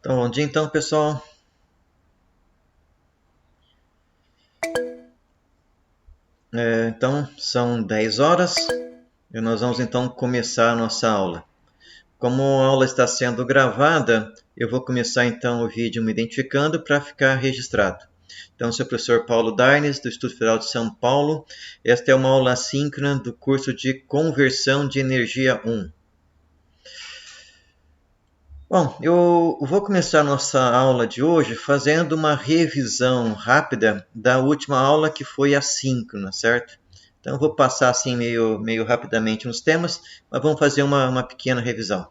Então, bom dia então, pessoal. Então, são 10 horas e nós vamos então começar a nossa aula. Como a aula está sendo gravada, eu vou começar então o vídeo me identificando para ficar registrado. Então, sou o professor Paulo Darnes, do Instituto Federal de São Paulo. Esta é uma aula assíncrona do curso de Conversão de Energia 1. Bom, eu vou começar a nossa aula de hoje fazendo uma revisão rápida da última aula que foi assíncrona, certo? Então, eu vou passar assim meio rapidamente nos temas, mas vamos fazer uma pequena revisão.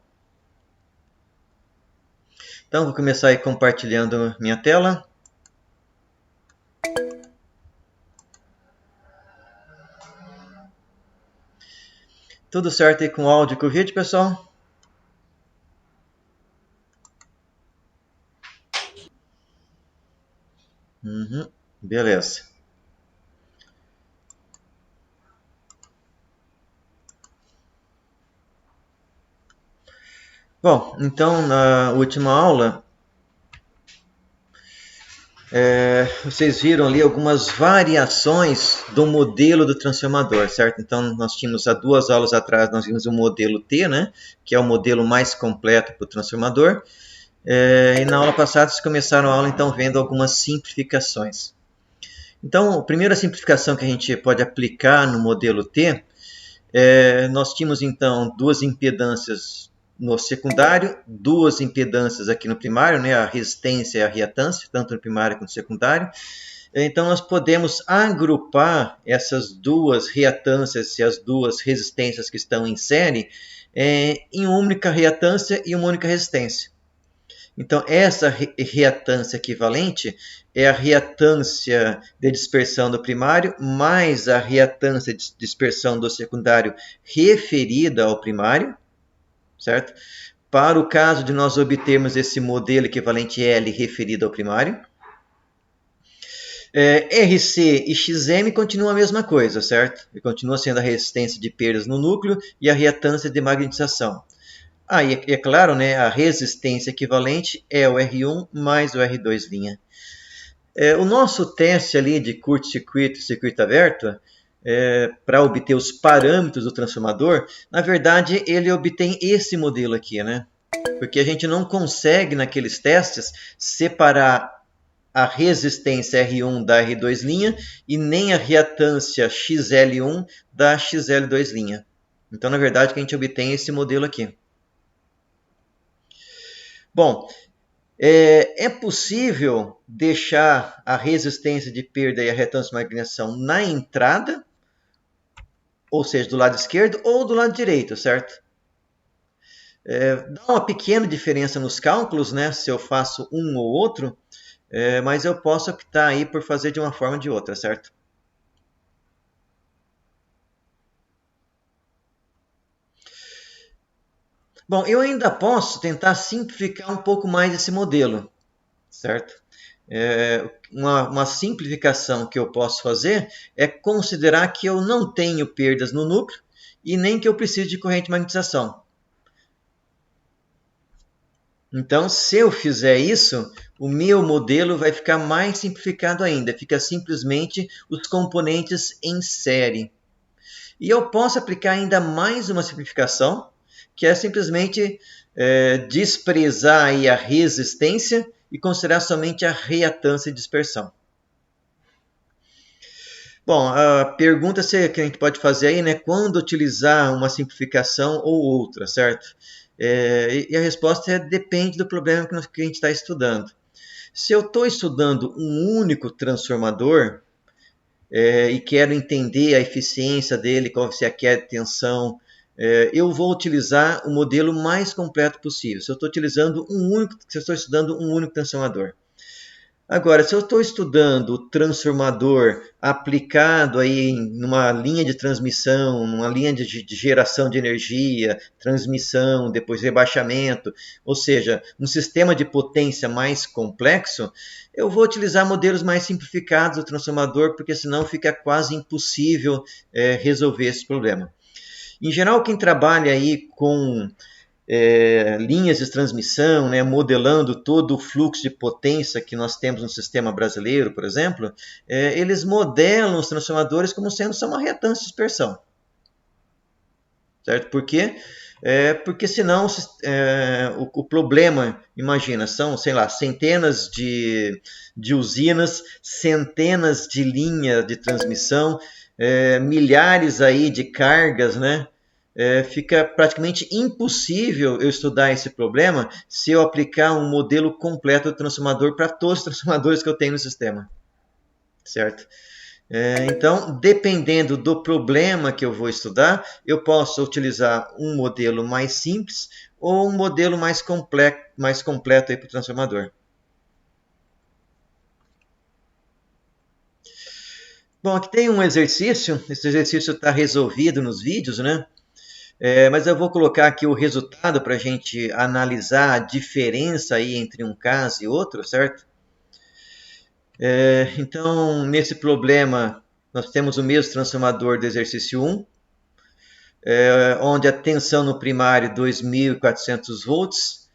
Então, vou começar aí compartilhando minha tela. Tudo certo aí com o áudio e com o vídeo, pessoal? Beleza. Bom, então, na última aula, vocês viram ali algumas variações do modelo do transformador, certo? Então, nós tínhamos há 2 aulas atrás, nós vimos o modelo T, né? Que é o modelo mais completo para o transformador. E na aula passada, vocês começaram a aula, então, vendo algumas simplificações. Então, a primeira simplificação que a gente pode aplicar no modelo T, nós tínhamos, então, 2 impedâncias no secundário, 2 impedâncias aqui no primário, né? A resistência e a reatância, tanto no primário quanto no secundário. Então, nós podemos agrupar essas 2 reatâncias e as 2 resistências que estão em série em uma única reatância e uma única resistência. Então, essa reatância equivalente é a reatância de dispersão do primário mais a reatância de dispersão do secundário referida ao primário, certo? Para o caso de nós obtermos esse modelo equivalente L referido ao primário. RC e XM continuam a mesma coisa, certo? E continua sendo a resistência de perdas no núcleo e a reatância de magnetização. E é claro, né, a resistência equivalente é o R1 mais o R2'. O nosso teste ali de curto-circuito e circuito aberto, para obter os parâmetros do transformador, na verdade ele obtém esse modelo aqui, né? Porque a gente não consegue naqueles testes separar a resistência R1 da R2' e nem a reatância XL1 da XL2'. Então, na verdade, que a gente obtém esse modelo aqui. Bom, é possível deixar a resistência de perda e a reatância de magnetização na entrada, ou seja, do lado esquerdo ou do lado direito, certo? Dá uma pequena diferença nos cálculos, né? Se eu faço um ou outro, mas eu posso optar aí por fazer de uma forma ou de outra, certo? Bom, eu ainda posso tentar simplificar um pouco mais esse modelo, certo? Uma simplificação que eu posso fazer é considerar que eu não tenho perdas no núcleo e nem que eu precise de corrente de magnetização. Então, se eu fizer isso, o meu modelo vai ficar mais simplificado ainda. Fica simplesmente os componentes em série. E eu posso aplicar ainda mais uma simplificação, que é simplesmente desprezar aí a resistência e considerar somente a reatância e dispersão. Bom, a pergunta que a gente pode fazer aí, né, quando utilizar uma simplificação ou outra, certo? E a resposta depende do problema que a gente está estudando. Se eu estou estudando um único transformador e quero entender a eficiência dele, qual é a queda de tensão, eu vou utilizar o modelo mais completo possível. Se eu estou estudando um único transformador. Agora, se eu estou estudando o transformador aplicado aí numa linha de transmissão, numa linha de geração de energia, transmissão, depois rebaixamento, ou seja, um sistema de potência mais complexo, eu vou utilizar modelos mais simplificados do transformador, porque senão fica quase impossível resolver esse problema. Em geral, quem trabalha aí com linhas de transmissão, né, modelando todo o fluxo de potência que nós temos no sistema brasileiro, por exemplo, eles modelam os transformadores como sendo só uma reatância de dispersão. Certo? Por quê? Porque senão o problema, imagina, são, sei lá, centenas de usinas, centenas de linhas de transmissão, milhares aí de cargas, né? Fica praticamente impossível eu estudar esse problema se eu aplicar um modelo completo do transformador para todos os transformadores que eu tenho no sistema. Certo? Então, dependendo do problema que eu vou estudar, eu posso utilizar um modelo mais simples ou um modelo mais completo para o transformador. Bom, aqui tem um exercício, esse exercício está resolvido nos vídeos, né? Mas eu vou colocar aqui o resultado para a gente analisar a diferença aí entre um caso e outro, certo? Então, nesse problema, nós temos o mesmo transformador do exercício 1, onde a tensão no primário 2.400 volts,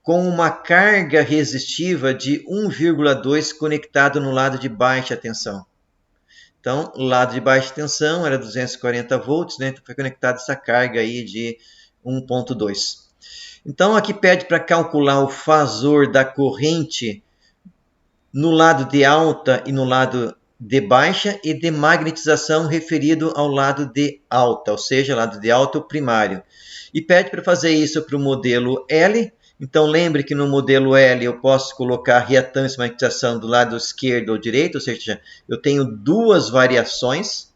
com uma carga resistiva de 1,2 conectado no lado de baixa tensão. Então, o lado de baixa tensão era 240 volts, né? Então foi conectada essa carga aí de 1,2. Então, aqui pede para calcular o fasor da corrente no lado de alta e no lado de baixa e de magnetização referido ao lado de alta, ou seja, lado de alta o primário. E pede para fazer isso para o modelo L. Então lembre que no modelo L eu posso colocar reatância e magnetização do lado esquerdo ou direito, ou seja, eu tenho duas variações,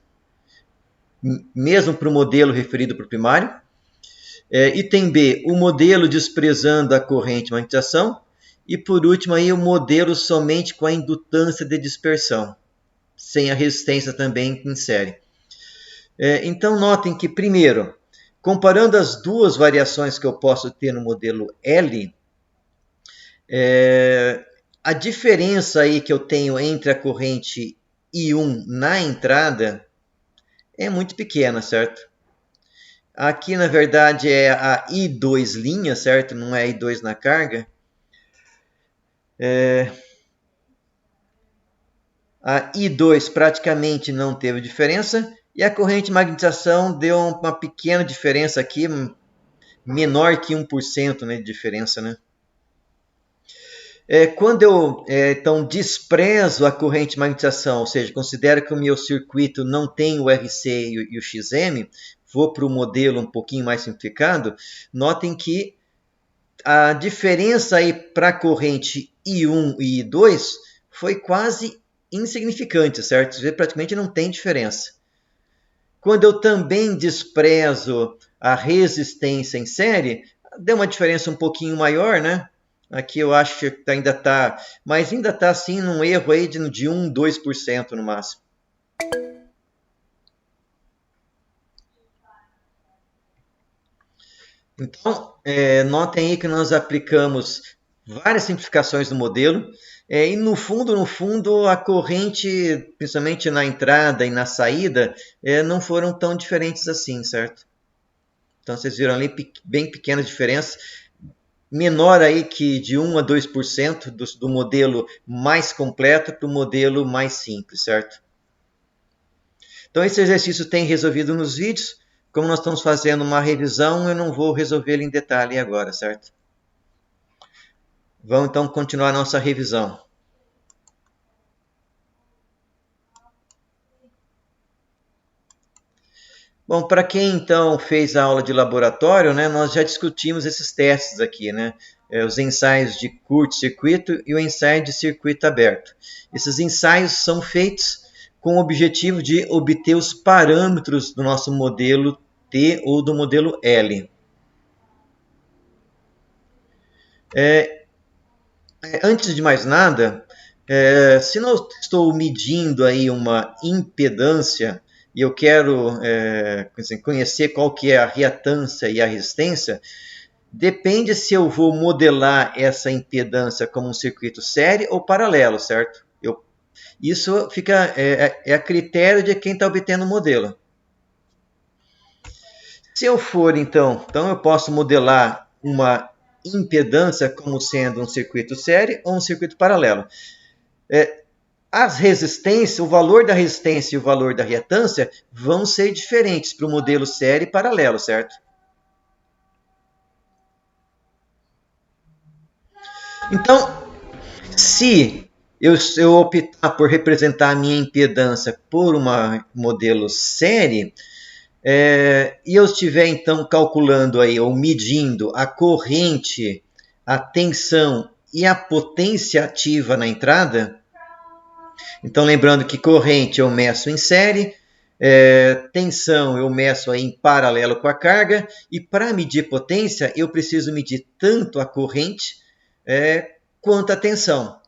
mesmo para o modelo referido para o primário. Item B, o modelo desprezando a corrente e magnetização. E por último, aí, o modelo somente com a indutância de dispersão, sem a resistência também em série. Então, notem que, primeiro, comparando as duas variações que eu posso ter no modelo L, a diferença aí que eu tenho entre a corrente I1 na entrada é muito pequena, certo? Aqui, na verdade, é a I2 linha, certo? Não é I2 na carga. A I2 praticamente não teve diferença e a corrente de magnetização deu uma pequena diferença aqui, menor que 1%, né, de diferença, né? Quando eu então desprezo a corrente de magnetização, ou seja, considero que o meu circuito não tem o RC e o XM, vou para o modelo um pouquinho mais simplificado, notem que a diferença aí para a corrente I1 e I2 foi quase insignificante, certo? Você vê, praticamente não tem diferença. Quando eu também desprezo a resistência em série, deu uma diferença um pouquinho maior, né? Aqui eu acho que ainda está, mas ainda está assim num erro aí de 1, 2% no máximo. Então, notem aí que nós aplicamos várias simplificações do modelo, e no fundo, a corrente, principalmente na entrada e na saída, não foram tão diferentes assim, certo? Então, vocês viram ali bem pequenas diferenças, menor aí que de 1 a 2% do modelo mais completo para o modelo mais simples, certo? Então, esse exercício tem resolvido nos vídeos. Como nós estamos fazendo uma revisão, eu não vou resolver ele em detalhe agora, certo? Vamos então continuar a nossa revisão. Bom, para quem então fez a aula de laboratório, né, nós já discutimos esses testes aqui, né? Os ensaios de curto-circuito e o ensaio de circuito aberto. Esses ensaios são feitos com o objetivo de obter os parâmetros do nosso modelo T ou do modelo L. Antes de mais nada, se não estou medindo aí uma impedância e eu quero conhecer qual que é a reatância e a resistência, depende se eu vou modelar essa impedância como um circuito série ou paralelo, certo? Isso fica a critério de quem está obtendo o modelo. Se eu for, então eu posso modelar uma impedância como sendo um circuito série ou um circuito paralelo. As resistências, o valor da resistência e o valor da reatância vão ser diferentes para o modelo série e paralelo, certo? Então, se eu optar por representar a minha impedância por um modelo série, e eu estiver então calculando aí, ou medindo a corrente, a tensão e a potência ativa na entrada, então lembrando que corrente eu meço em série, tensão eu meço aí em paralelo com a carga, e para medir potência eu preciso medir tanto a corrente quanto a tensão.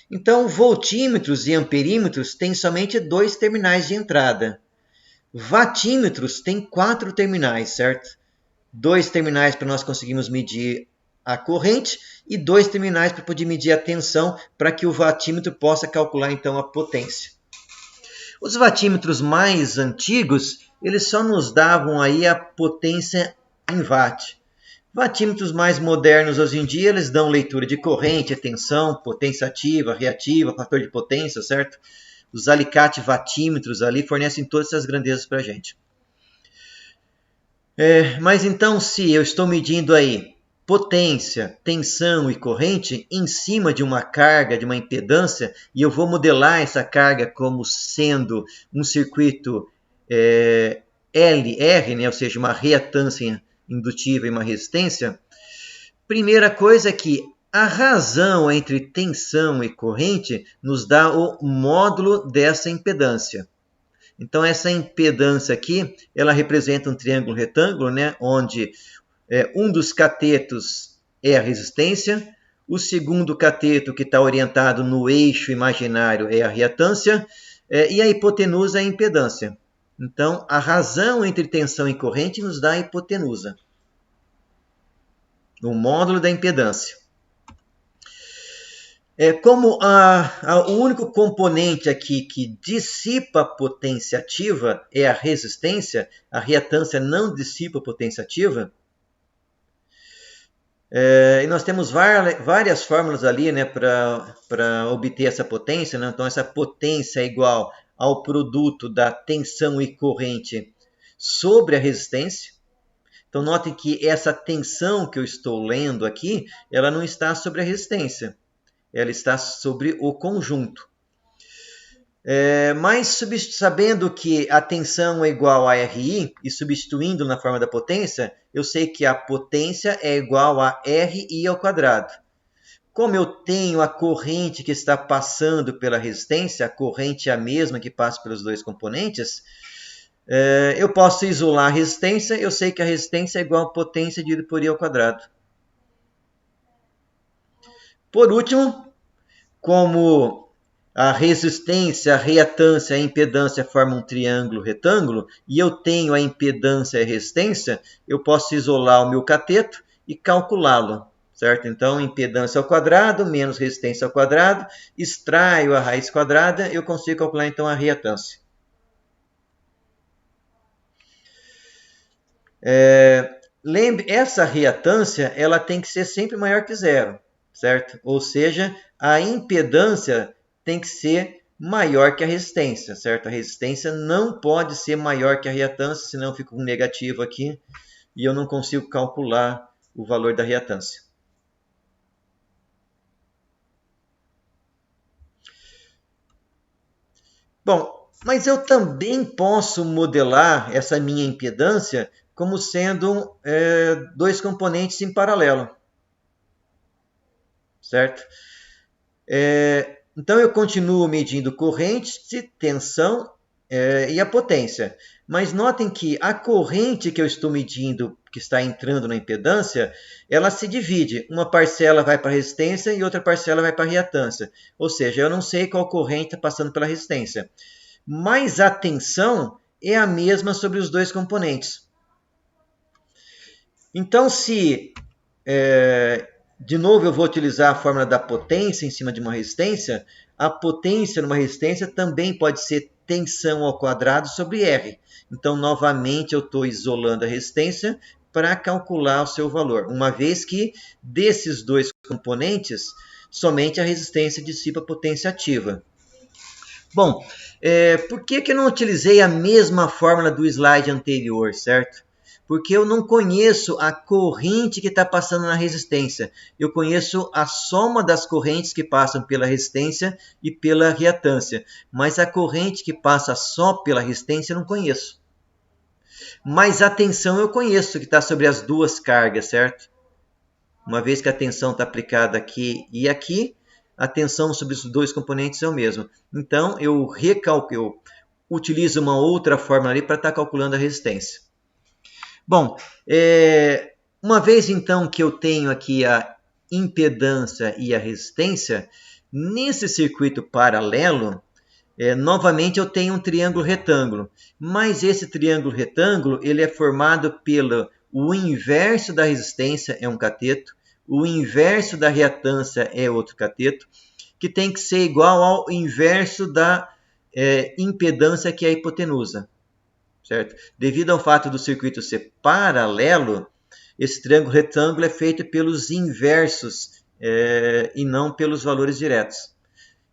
Então, voltímetros e amperímetros têm somente 2 terminais de entrada. Watímetros têm 4 terminais, certo? 2 terminais para nós conseguirmos medir a corrente e 2 terminais para poder medir a tensão, para que o watímetro possa calcular então a potência. Os watímetros mais antigos, eles só nos davam aí a potência em watt. Watímetros mais modernos hoje em dia, eles dão leitura de corrente, tensão, potência ativa, reativa, fator de potência, certo? Os alicate watímetros ali fornecem todas essas grandezas para a gente. Mas então, se eu estou medindo aí potência, tensão e corrente em cima de uma carga, de uma impedância, e eu vou modelar essa carga como sendo um circuito LR, né? Ou seja, uma reatância indutiva e uma resistência, primeira coisa é que a razão entre tensão e corrente nos dá o módulo dessa impedância. Então, essa impedância aqui, ela representa um triângulo retângulo, né, onde um dos catetos é a resistência, o segundo cateto, que está orientado no eixo imaginário, é a reatância, e a hipotenusa é a impedância. Então, a razão entre tensão e corrente nos dá a hipotenusa, o módulo da impedância. Como o único componente aqui que dissipa a potência ativa é a resistência, a reatância não dissipa a potência ativa, e nós temos várias fórmulas ali, né, para obter essa potência, né? Então, essa potência é igual ao produto da tensão e corrente sobre a resistência. Então, notem que essa tensão que eu estou lendo aqui, ela não está sobre a resistência, ela está sobre o conjunto. Mas sabendo que a tensão é igual a RI, e substituindo na forma da potência, eu sei que a potência é igual a RI ao quadrado. Como eu tenho a corrente que está passando pela resistência, a corrente é a mesma que passa pelos dois componentes, eu posso isolar a resistência, eu sei que a resistência é igual a potência dividido por I ao quadrado. Por último, como a resistência, a reatância e a impedância formam um triângulo retângulo, e eu tenho a impedância e a resistência, eu posso isolar o meu cateto e calculá-lo, certo? Então, impedância ao quadrado menos resistência ao quadrado, extraio a raiz quadrada, eu consigo calcular então a reatância. Lembre, essa reatância ela tem que ser sempre maior que zero, certo? Ou seja, a impedância tem que ser maior que a resistência, certo? A resistência não pode ser maior que a reatância, senão eu fico com negativo aqui e eu não consigo calcular o valor da reatância. Bom, mas eu também posso modelar essa minha impedância como sendo dois componentes em paralelo, certo? Então, eu continuo medindo corrente, tensão e a potência. Mas notem que a corrente que eu estou medindo, que está entrando na impedância, ela se divide. Uma parcela vai para a resistência e outra parcela vai para a reatância. Ou seja, eu não sei qual corrente está passando pela resistência. Mas a tensão é a mesma sobre os dois componentes. Então, se de novo eu vou utilizar a fórmula da potência em cima de uma resistência, a potência numa resistência também pode ser tensão ao quadrado sobre R. Então, novamente, eu estou isolando a resistência para calcular o seu valor, uma vez que desses dois componentes, somente a resistência dissipa a potência ativa. Bom, por que eu não utilizei a mesma fórmula do slide anterior, certo? Porque eu não conheço a corrente que está passando na resistência. Eu conheço a soma das correntes que passam pela resistência e pela reatância. Mas a corrente que passa só pela resistência eu não conheço. Mas a tensão eu conheço, que está sobre as duas cargas, certo? Uma vez que a tensão está aplicada aqui e aqui, a tensão sobre os dois componentes é o mesmo. Então, eu utilizo uma outra fórmula ali para estar calculando a resistência. Bom, uma vez então que eu tenho aqui a impedância e a resistência, nesse circuito paralelo, novamente eu tenho um triângulo retângulo, mas esse triângulo retângulo ele é formado pelo o inverso da resistência, é um cateto, o inverso da reatância é outro cateto, que tem que ser igual ao inverso da impedância, que é a hipotenusa. Certo? Devido ao fato do circuito ser paralelo, esse triângulo retângulo é feito pelos inversos e não pelos valores diretos.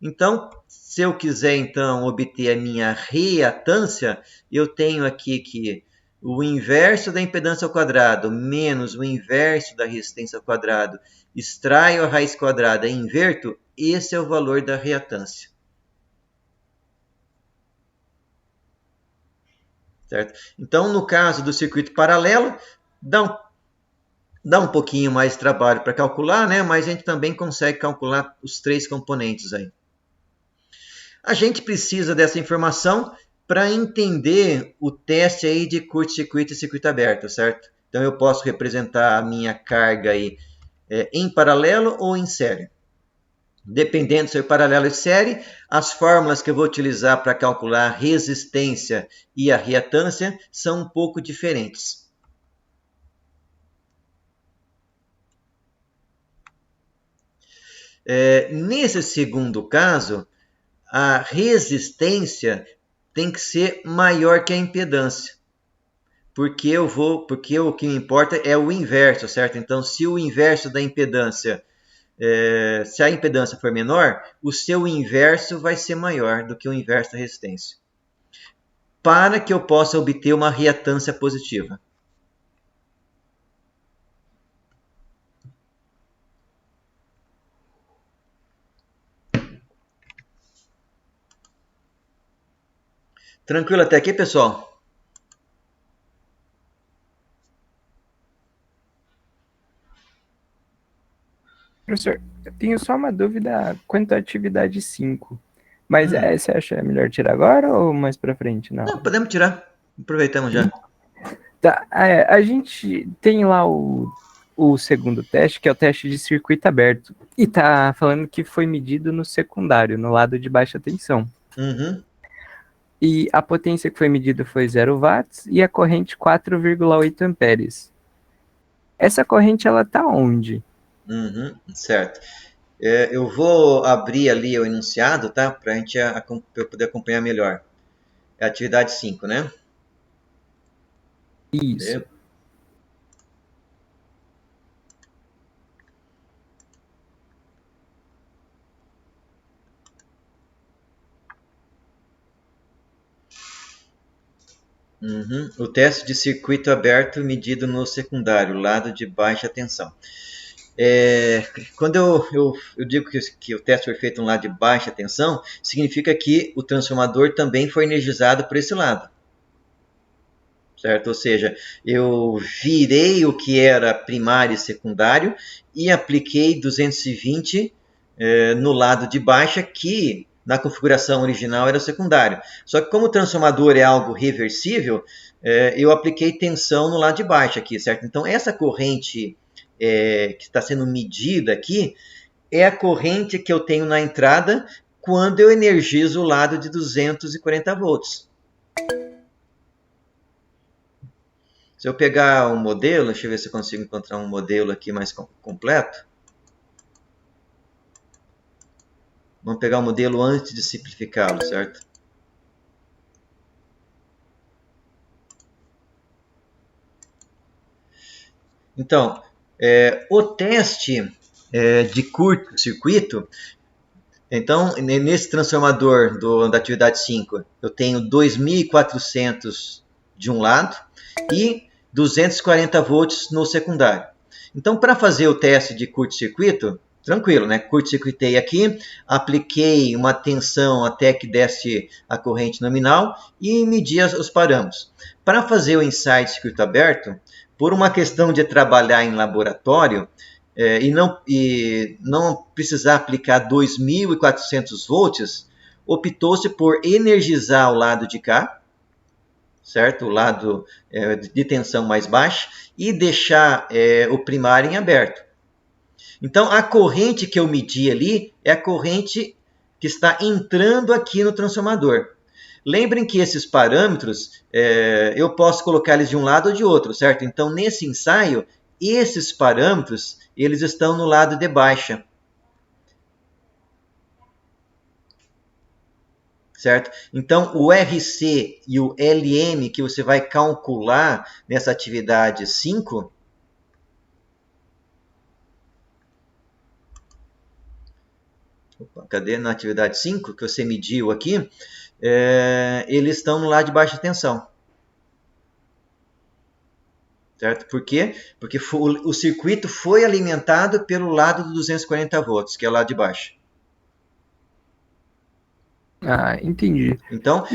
Então, se eu quiser então obter a minha reatância, eu tenho aqui que o inverso da impedância ao quadrado menos o inverso da resistência ao quadrado, extraio a raiz quadrada e inverto, esse é o valor da reatância. Certo? Então, no caso do circuito paralelo, dá um pouquinho mais de trabalho para calcular, né? Mas a gente também consegue calcular os três componentes aí. A gente precisa dessa informação para entender o teste aí de curto-circuito e circuito aberto, certo? Então, eu posso representar a minha carga aí, em paralelo ou em série. Dependendo se é paralelo e série, as fórmulas que eu vou utilizar para calcular a resistência e a reatância são um pouco diferentes. Nesse segundo caso, a resistência tem que ser maior que a impedância. Porque o que me importa é o inverso, certo? Então, se o inverso da impedância se a impedância for menor, o seu inverso vai ser maior do que o inverso da resistência, para que eu possa obter uma reatância positiva. Tranquilo até aqui, pessoal? Professor, eu tenho só uma dúvida quanto à atividade 5. Mas você acha melhor tirar agora ou mais pra frente? Não, podemos tirar. Aproveitamos já. Tá, a gente tem lá o segundo teste, que é o teste de circuito aberto. E tá falando que foi medido no secundário, no lado de baixa tensão. Uhum. E a potência que foi medida foi 0 watts e a corrente 4,8 amperes. Essa corrente, ela tá onde? Uhum, certo. Eu vou abrir ali o enunciado, tá? Para eu poder acompanhar melhor. É a atividade 5, né? Isso. Uhum. O teste de circuito aberto medido no secundário, lado de baixa tensão. Quando eu digo que o teste foi feito no lado de baixa tensão, significa que o transformador também foi energizado por esse lado. Certo? Ou seja, eu virei o que era primário e secundário e apliquei 220 no lado de baixa, que na configuração original era secundário. Só que como o transformador é algo reversível, eu apliquei tensão no lado de baixo aqui, certo? Então essa corrente que está sendo medida aqui é a corrente que eu tenho na entrada quando eu energizo o lado de 240 volts. Se eu pegar um modelo, deixa eu ver se eu consigo encontrar um modelo aqui mais completo. Vamos pegar o modelo antes de simplificá-lo, certo? Então, o teste de curto-circuito, então, nesse transformador da atividade 5, eu tenho 2.400 de um lado e 240 volts no secundário. Então, para fazer o teste de curto-circuito, tranquilo, né? Curto-circuitei aqui, apliquei uma tensão até que desse a corrente nominal e medi os parâmetros. Para fazer o ensaio de circuito aberto, por uma questão de trabalhar em laboratório, e não precisar aplicar 2.400 volts, optou-se por energizar o lado de cá, certo? O lado de tensão mais baixa, e deixar o primário em aberto. Então, a corrente que eu medi ali é a corrente que está entrando aqui no transformador. Lembrem que esses parâmetros, eu posso colocar eles de um lado ou de outro, certo? Então, nesse ensaio, esses parâmetros, eles estão no lado de baixa. Certo? Então, o RC e o LM que você vai calcular nessa atividade 5, cadê? Na atividade 5, que você mediu aqui, eles estão no lado de baixa tensão. Certo? Por quê? Porque o circuito foi alimentado pelo lado do 240 volts, que é o lado de baixo. Ah, entendi. Então,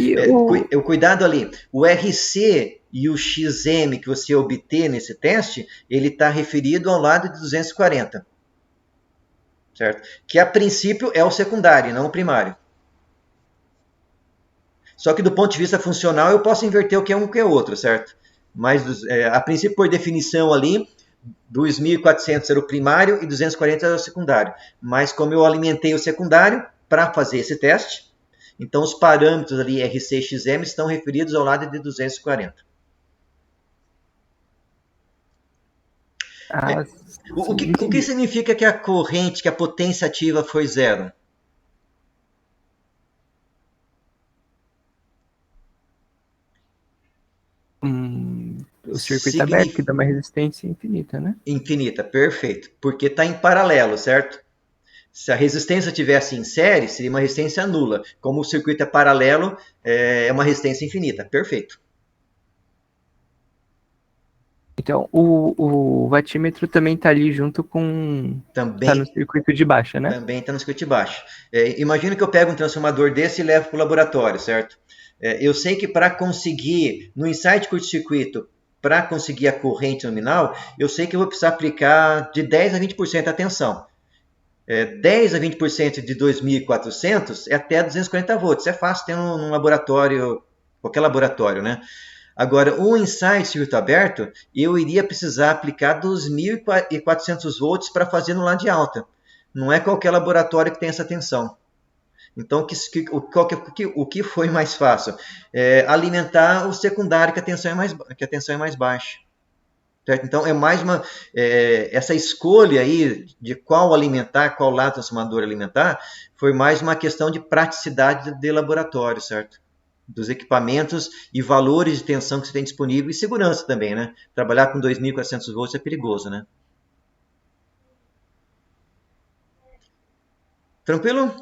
o cuidado ali, o RC e o XM que você obter nesse teste, ele está referido ao lado de 240. Certo? Que a princípio é o secundário, não o primário. Só que do ponto de vista funcional, eu posso inverter o que é um e o que é outro, certo? Mas, a princípio, por definição ali, 2.400 era o primário e 240 era o secundário. Mas como eu alimentei o secundário para fazer esse teste, então os parâmetros ali RC e XM estão referidos ao lado de 240. O que significa que a corrente, que a potência ativa foi zero? O circuito aberto, que dá uma resistência infinita, né? Infinita, perfeito. Porque está em paralelo, certo? Se a resistência tivesse em série, seria uma resistência nula. Como o circuito é paralelo, é uma resistência infinita. Perfeito. Então, o watímetro também está ali junto com... Está no circuito de baixa, né? Também está no circuito de baixa. Imagina que eu pego um transformador desse e levo para o laboratório, certo? Eu sei que para conseguir, no ensaio de curto-circuito, para conseguir a corrente nominal, eu sei que eu vou precisar aplicar de 10 a 20% a tensão. 10 a 20% de 2.400 é até 240 volts. É fácil ter num laboratório, qualquer laboratório, né? Agora, um ensaio de circuito aberto, eu iria precisar aplicar 2.400 volts para fazer no lado de alta. Não é qualquer laboratório que tem essa tensão. Então, o que foi mais fácil? Alimentar o secundário, que a tensão é mais baixa. Certo? Então, é mais essa escolha aí de qual alimentar, qual lado transformador alimentar, foi mais uma questão de praticidade de laboratório, certo? Dos equipamentos e valores de tensão que você tem disponível e segurança também, né? Trabalhar com 2.400 volts é perigoso, né? Tranquilo?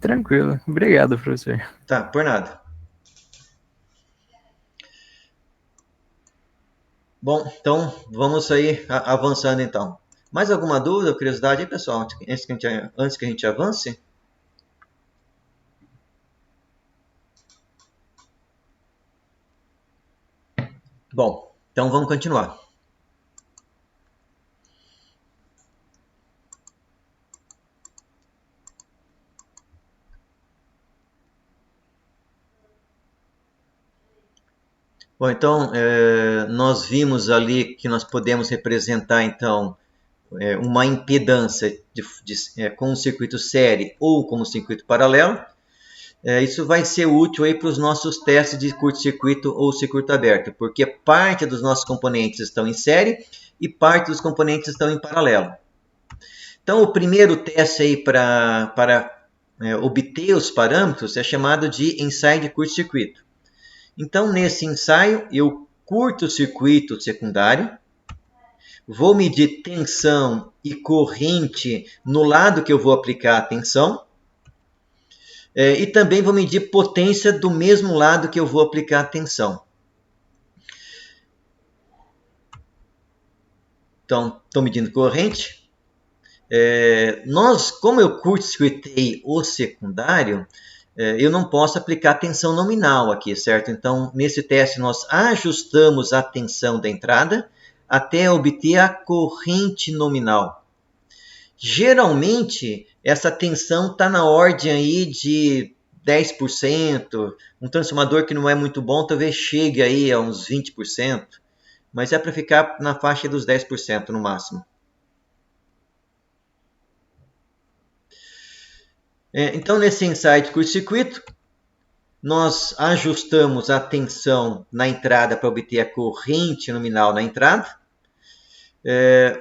Tranquilo. Obrigado, professor. Tá, por nada. Bom, então vamos aí avançando então. Mais alguma dúvida, curiosidade aí, pessoal, antes que a gente avance? Bom, então vamos continuar. Bom, então nós vimos ali que nós podemos representar então uma impedância com um circuito série ou com um circuito paralelo. Isso vai ser útil para os nossos testes de curto-circuito ou circuito aberto, porque parte dos nossos componentes estão em série e parte dos componentes estão em paralelo. Então, o primeiro teste aí para obter os parâmetros é chamado de ensaio de curto-circuito. Então, nesse ensaio, eu curto o circuito secundário, vou medir tensão e corrente no lado que eu vou aplicar a tensão. E também vou medir potência do mesmo lado que eu vou aplicar a tensão. Então, estou medindo corrente. Como eu curto-circuitei o secundário, eu não posso aplicar tensão nominal aqui, certo? Então, nesse teste, nós ajustamos a tensão da entrada até obter a corrente nominal. Geralmente, essa tensão está na ordem aí de 10%. Um transformador que não é muito bom talvez chegue aí a uns 20%, mas é para ficar na faixa dos 10% no máximo. Então, nesse ensaio de curto-circuito, nós ajustamos a tensão na entrada para obter a corrente nominal na entrada.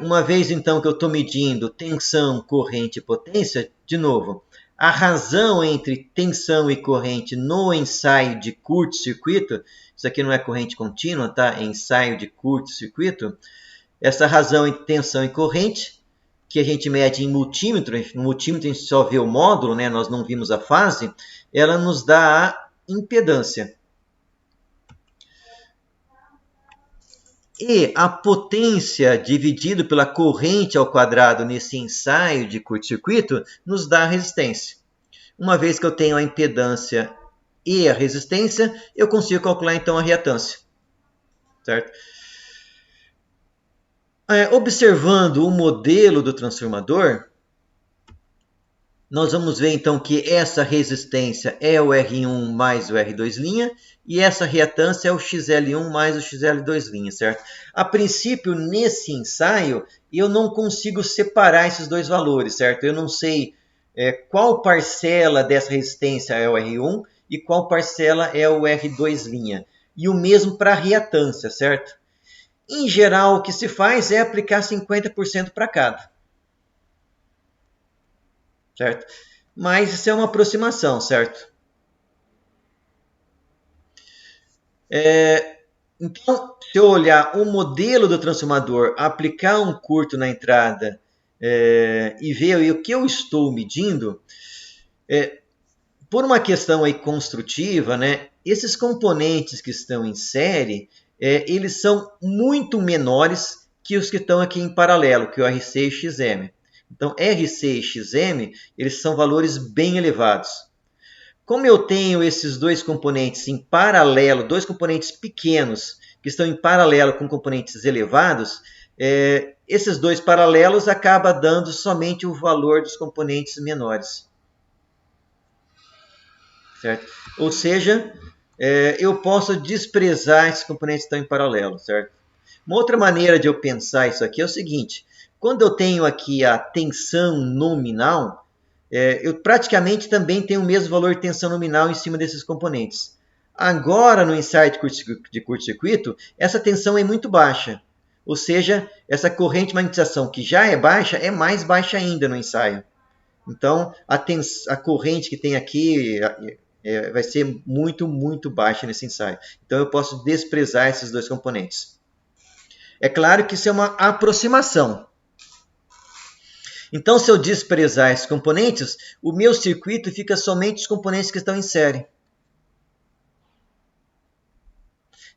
Uma vez então que eu estou medindo tensão, corrente e potência, de novo, a razão entre tensão e corrente no ensaio de curto-circuito, isso aqui não é corrente contínua, tá? É ensaio de curto-circuito. Essa razão entre tensão e corrente, que a gente mede em multímetro, no multímetro a gente só vê o módulo, né? Nós não vimos a fase, ela nos dá a impedância. E a potência dividido pela corrente ao quadrado nesse ensaio de curto-circuito nos dá a resistência. Uma vez que eu tenho a impedância e a resistência, eu consigo calcular então a reatância. Certo? Observando o modelo do transformador, nós vamos ver então que essa resistência é o R1 mais o R2' e essa reatância é o XL1 mais o XL2', certo? A princípio, nesse ensaio, eu não consigo separar esses dois valores, certo? Eu não sei qual parcela dessa resistência é o R1 e qual parcela é o R2'. E o mesmo para a reatância, certo? Em geral, o que se faz é aplicar 50% para cada. Certo? Mas isso é uma aproximação, certo? Então, se eu olhar o modelo do transformador, aplicar um curto na entrada e ver aí o que eu estou medindo, por uma questão aí construtiva, né, esses componentes que estão em série, eles são muito menores que os que estão aqui em paralelo, que é o RC e XM. Então, RC e XM, eles são valores bem elevados. Como eu tenho esses dois componentes em paralelo, dois componentes pequenos que estão em paralelo com componentes elevados, esses dois paralelos acabam dando somente o valor dos componentes menores. Certo? Ou seja, eu posso desprezar esses componentes que estão em paralelo. Certo? Uma outra maneira de eu pensar isso aqui é o seguinte: quando eu tenho aqui a tensão nominal, eu praticamente também tenho o mesmo valor de tensão nominal em cima desses componentes. Agora, no ensaio de curto-circuito, essa tensão é muito baixa. Ou seja, essa corrente de magnetização que já é baixa, é mais baixa ainda no ensaio. Então, a corrente que tem aqui vai ser muito, muito baixa nesse ensaio. Então, eu posso desprezar esses dois componentes. É claro que isso é uma aproximação. Então, se eu desprezar esses componentes, o meu circuito fica somente os componentes que estão em série.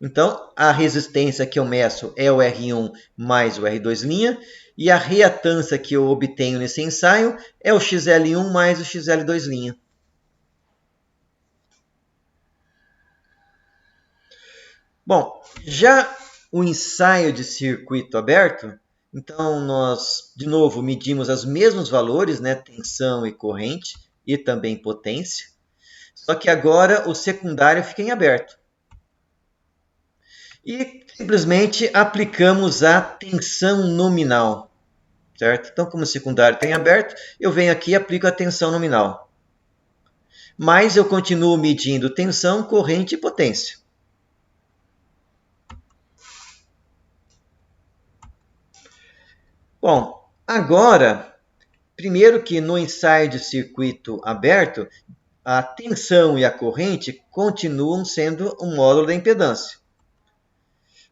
Então, a resistência que eu meço é o R1 mais o R2', e a reatância que eu obtenho nesse ensaio é o XL1 mais o XL2'. Bom, já o ensaio de circuito aberto, então nós, de novo, medimos os mesmos valores, né, tensão e corrente, e também potência, só que agora o secundário fica em aberto. E simplesmente aplicamos a tensão nominal, certo? Então, como o secundário tem aberto, eu venho aqui e aplico a tensão nominal. Mas eu continuo medindo tensão, corrente e potência. Bom, agora, primeiro que no ensaio de circuito aberto, a tensão e a corrente continuam sendo um módulo da impedância.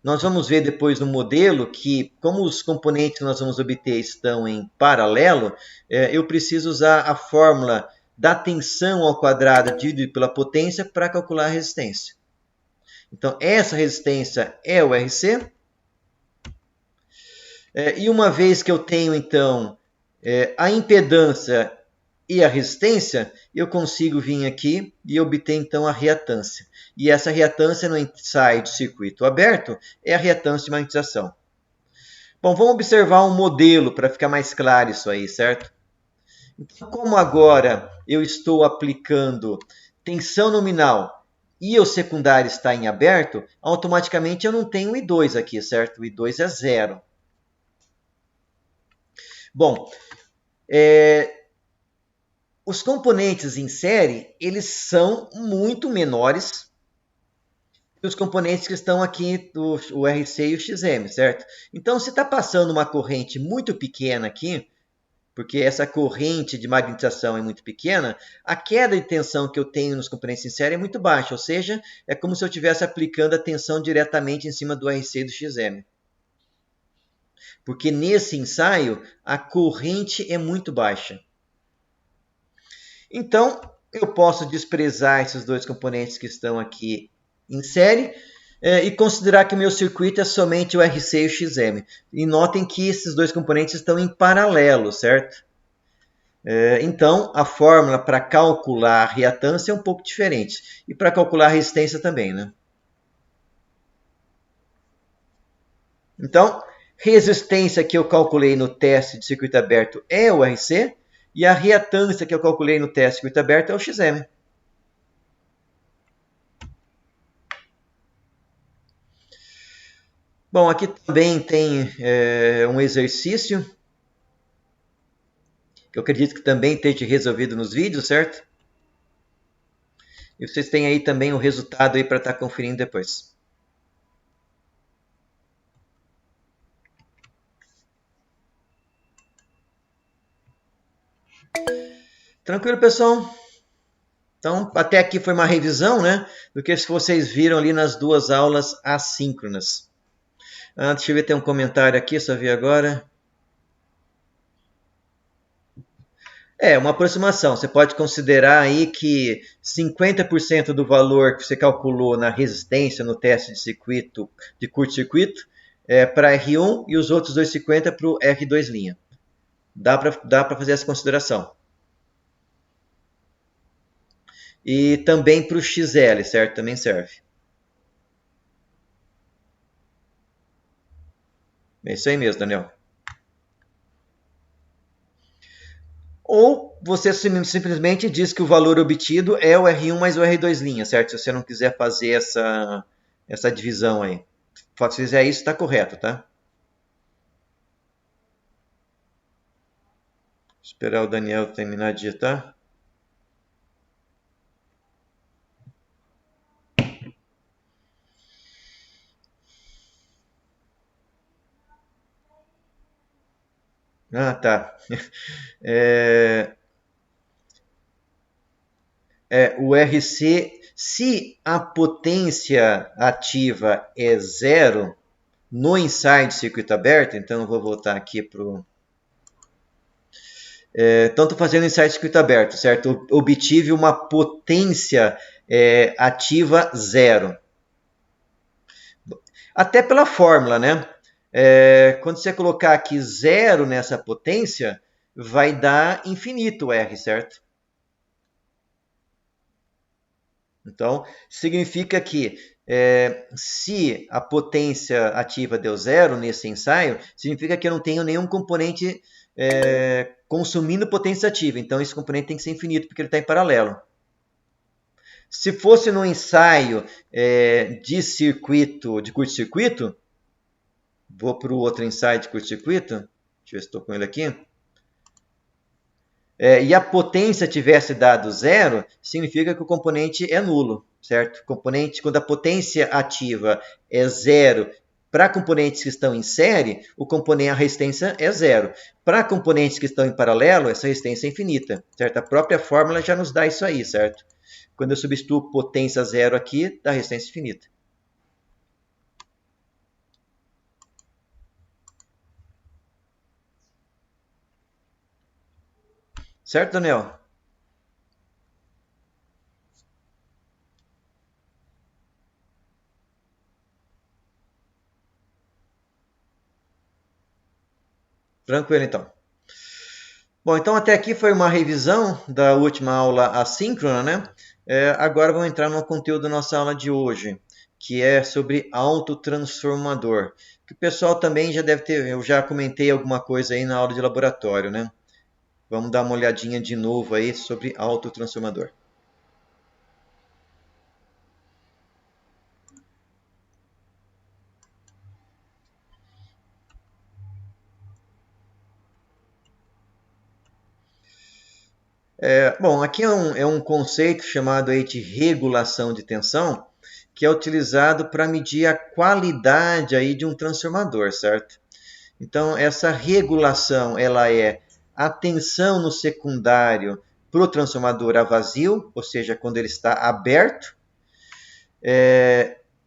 nós vamos ver depois no modelo que, como os componentes que nós vamos obter estão em paralelo, eu preciso usar a fórmula da tensão ao quadrado dividido pela potência para calcular a resistência. Então, essa resistência é o RC. E uma vez que eu tenho, então, a impedância e a resistência, eu consigo vir aqui e obter, então, a reatância. E essa reatância no ensaio de circuito aberto é a reatância de magnetização. Bom, vamos observar um modelo para ficar mais claro isso aí, certo? Então, como agora eu estou aplicando tensão nominal e o secundário está em aberto, automaticamente eu não tenho I2 aqui, certo? O I2 é zero. Bom, os componentes em série, eles são muito menores que os componentes que estão aqui, o RC e o XM, certo? Então, se está passando uma corrente muito pequena aqui, porque essa corrente de magnetização é muito pequena, a queda de tensão que eu tenho nos componentes em série é muito baixa, ou seja, é como se eu estivesse aplicando a tensão diretamente em cima do RC e do XM. Porque nesse ensaio, a corrente é muito baixa. Então, eu posso desprezar esses dois componentes que estão aqui em série e considerar que o meu circuito é somente o RC e o XM. E notem que esses dois componentes estão em paralelo, certo? Então, a fórmula para calcular a reatância é um pouco diferente. E para calcular a resistência também, né? Então, resistência que eu calculei no teste de circuito aberto é o RC. E a reatância que eu calculei no teste de circuito aberto é o XM. Bom, aqui também tem um exercício que eu acredito que também esteja resolvido nos vídeos, certo? E vocês têm aí também o resultado aí para estar conferindo depois. Tranquilo, pessoal? Então, até aqui foi uma revisão, né, do que vocês viram ali nas duas aulas assíncronas. Deixa eu ver, tem um comentário aqui, só vi agora. Uma aproximação. Você pode considerar aí que 50% do valor que você calculou na resistência no teste de circuito, de curto-circuito, é para R1 e os outros 2,50 para o R2'. Dá para fazer essa consideração. E também para o XL, certo? Também serve. É isso aí mesmo, Daniel. Ou você simplesmente diz que o valor obtido é o R1 mais o R2', certo? Se você não quiser fazer essa divisão aí. Se fizer isso, está correto, tá? Esperar o Daniel terminar de digitar. Tá. O RC, se a potência ativa é zero no ensaio de circuito aberto, então eu vou voltar aqui para o... Então, estou fazendo ensaio de circuito aberto, certo? Obtive uma potência ativa zero. Até pela fórmula, né? Quando você colocar aqui zero nessa potência, vai dar infinito o R, certo? Então, significa que se a potência ativa deu zero nesse ensaio, significa que eu não tenho nenhum componente consumindo potência ativa. Então, esse componente tem que ser infinito, porque ele está em paralelo. Se fosse no ensaio de circuito, de curto-circuito, vou para o outro ensaio de curto-circuito, deixa eu ver se estou com ele aqui, e a potência tivesse dado zero, significa que o componente é nulo, certo? Componente, quando a potência ativa é zero, para componentes que estão em série, a resistência é zero. Para componentes que estão em paralelo, essa resistência é infinita, certo? A própria fórmula já nos dá isso aí, certo? Quando eu substituo potência zero aqui, dá resistência infinita. Certo, Daniel? Tranquilo, então. Bom, então até aqui foi uma revisão da última aula assíncrona, né? Agora vamos entrar no conteúdo da nossa aula de hoje, que é sobre autotransformador. Que o pessoal também já deve ter, eu já comentei alguma coisa aí na aula de laboratório, né? Vamos dar uma olhadinha de novo aí sobre autotransformador. Bom, aqui é um conceito chamado aí de regulação de tensão, que é utilizado para medir a qualidade aí de um transformador, certo? Então, essa regulação ela é a tensão no secundário para o transformador a vazio, ou seja, quando ele está aberto.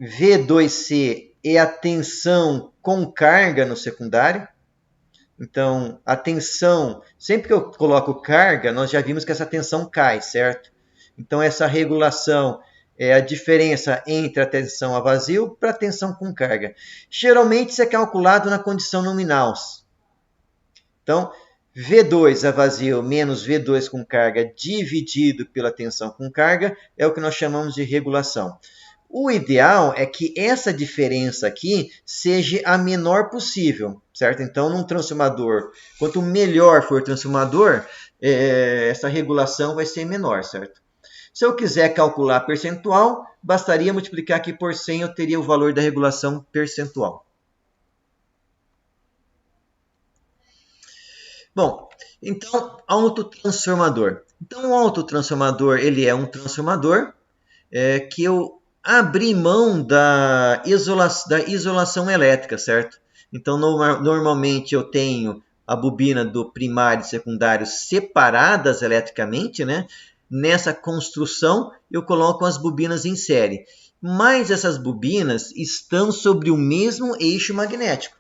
V2C é a tensão com carga no secundário. Então, a tensão, sempre que eu coloco carga, nós já vimos que essa tensão cai, certo? Então, essa regulação é a diferença entre a tensão a vazio para a tensão com carga. Geralmente, isso é calculado na condição nominal. Então, V2 a vazio menos V2 com carga dividido pela tensão com carga é o que nós chamamos de regulação. O ideal é que essa diferença aqui seja a menor possível, certo? Então, num transformador, quanto melhor for o transformador, essa regulação vai ser menor, certo? Se eu quiser calcular percentual, bastaria multiplicar aqui por 100, eu teria o valor da regulação percentual. Bom, então, autotransformador. Então, o autotransformador, ele é um transformador que eu abri mão da isolação elétrica, certo? Então, normalmente eu tenho a bobina do primário e secundário separadas eletricamente, né? Nessa construção, eu coloco as bobinas em série. Mas essas bobinas estão sobre o mesmo eixo magnético.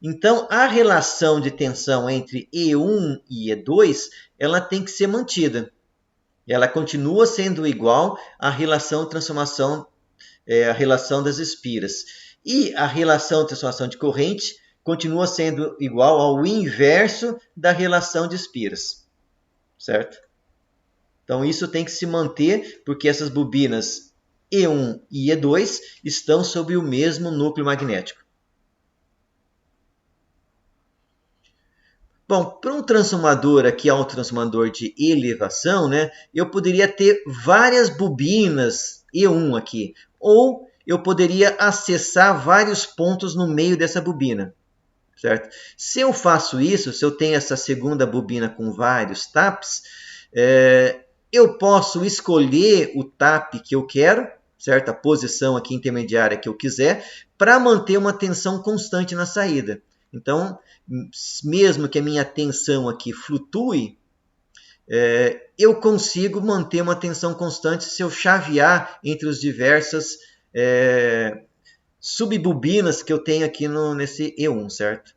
Então, a relação de tensão entre E1 e E2, ela tem que ser mantida. Ela continua sendo igual à relação de transformação, a relação das espiras. E a relação de transformação de corrente continua sendo igual ao inverso da relação de espiras. Certo? Então, isso tem que se manter, porque essas bobinas E1 e E2 estão sob o mesmo núcleo magnético. Bom, para um transformador aqui, um transformador de elevação, né, eu poderia ter várias bobinas E1 aqui, ou eu poderia acessar vários pontos no meio dessa bobina, certo? Se eu faço isso, se eu tenho essa segunda bobina com vários taps, eu posso escolher o tap que eu quero, certo? A posição aqui intermediária que eu quiser, para manter uma tensão constante na saída. Então, mesmo que a minha tensão aqui flutue, eu consigo manter uma tensão constante se eu chavear entre as diversas subbobinas que eu tenho aqui nesse E1, certo?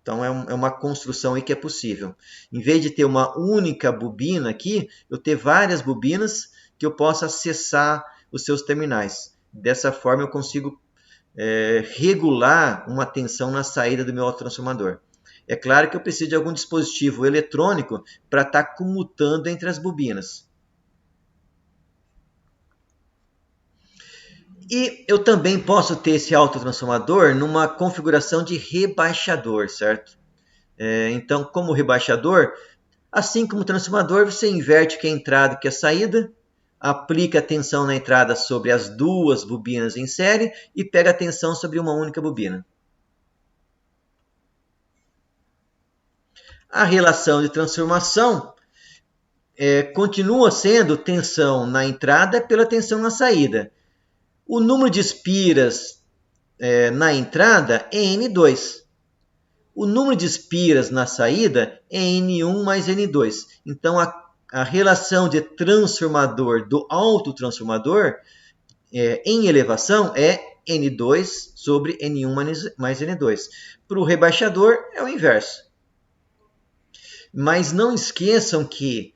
Então, é uma construção aí que é possível. Em vez de ter uma única bobina aqui, eu ter várias bobinas que eu possa acessar os seus terminais. Dessa forma, eu consigo regular uma tensão na saída do meu autotransformador. É claro que eu preciso de algum dispositivo eletrônico para estar comutando entre as bobinas. E eu também posso ter esse autotransformador numa configuração de rebaixador, certo? Então, como rebaixador, assim como o transformador, você inverte que é a entrada e que é a saída, aplica a tensão na entrada sobre as duas bobinas em série e pega a tensão sobre uma única bobina. A relação de transformação continua sendo tensão na entrada pela tensão na saída. O número de espiras na entrada é N2. O número de espiras na saída é N1 mais N2. Então, a relação de transformador do autotransformador em elevação é N2 sobre N1 mais N2. Para o rebaixador, é o inverso. Mas não esqueçam que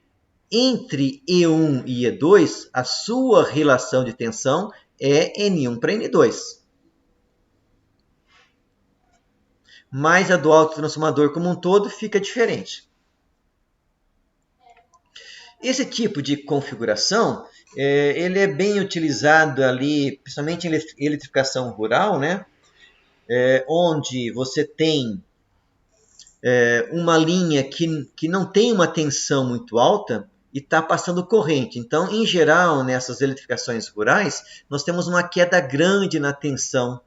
entre E1 e E2, a sua relação de tensão é N1 para N2. Mas a do autotransformador como um todo fica diferente. Esse tipo de configuração, ele é bem utilizado ali, principalmente em eletrificação rural, né? Onde você tem uma linha que não tem uma tensão muito alta e está passando corrente. Então, em geral, nessas eletrificações rurais, nós temos uma queda grande na tensão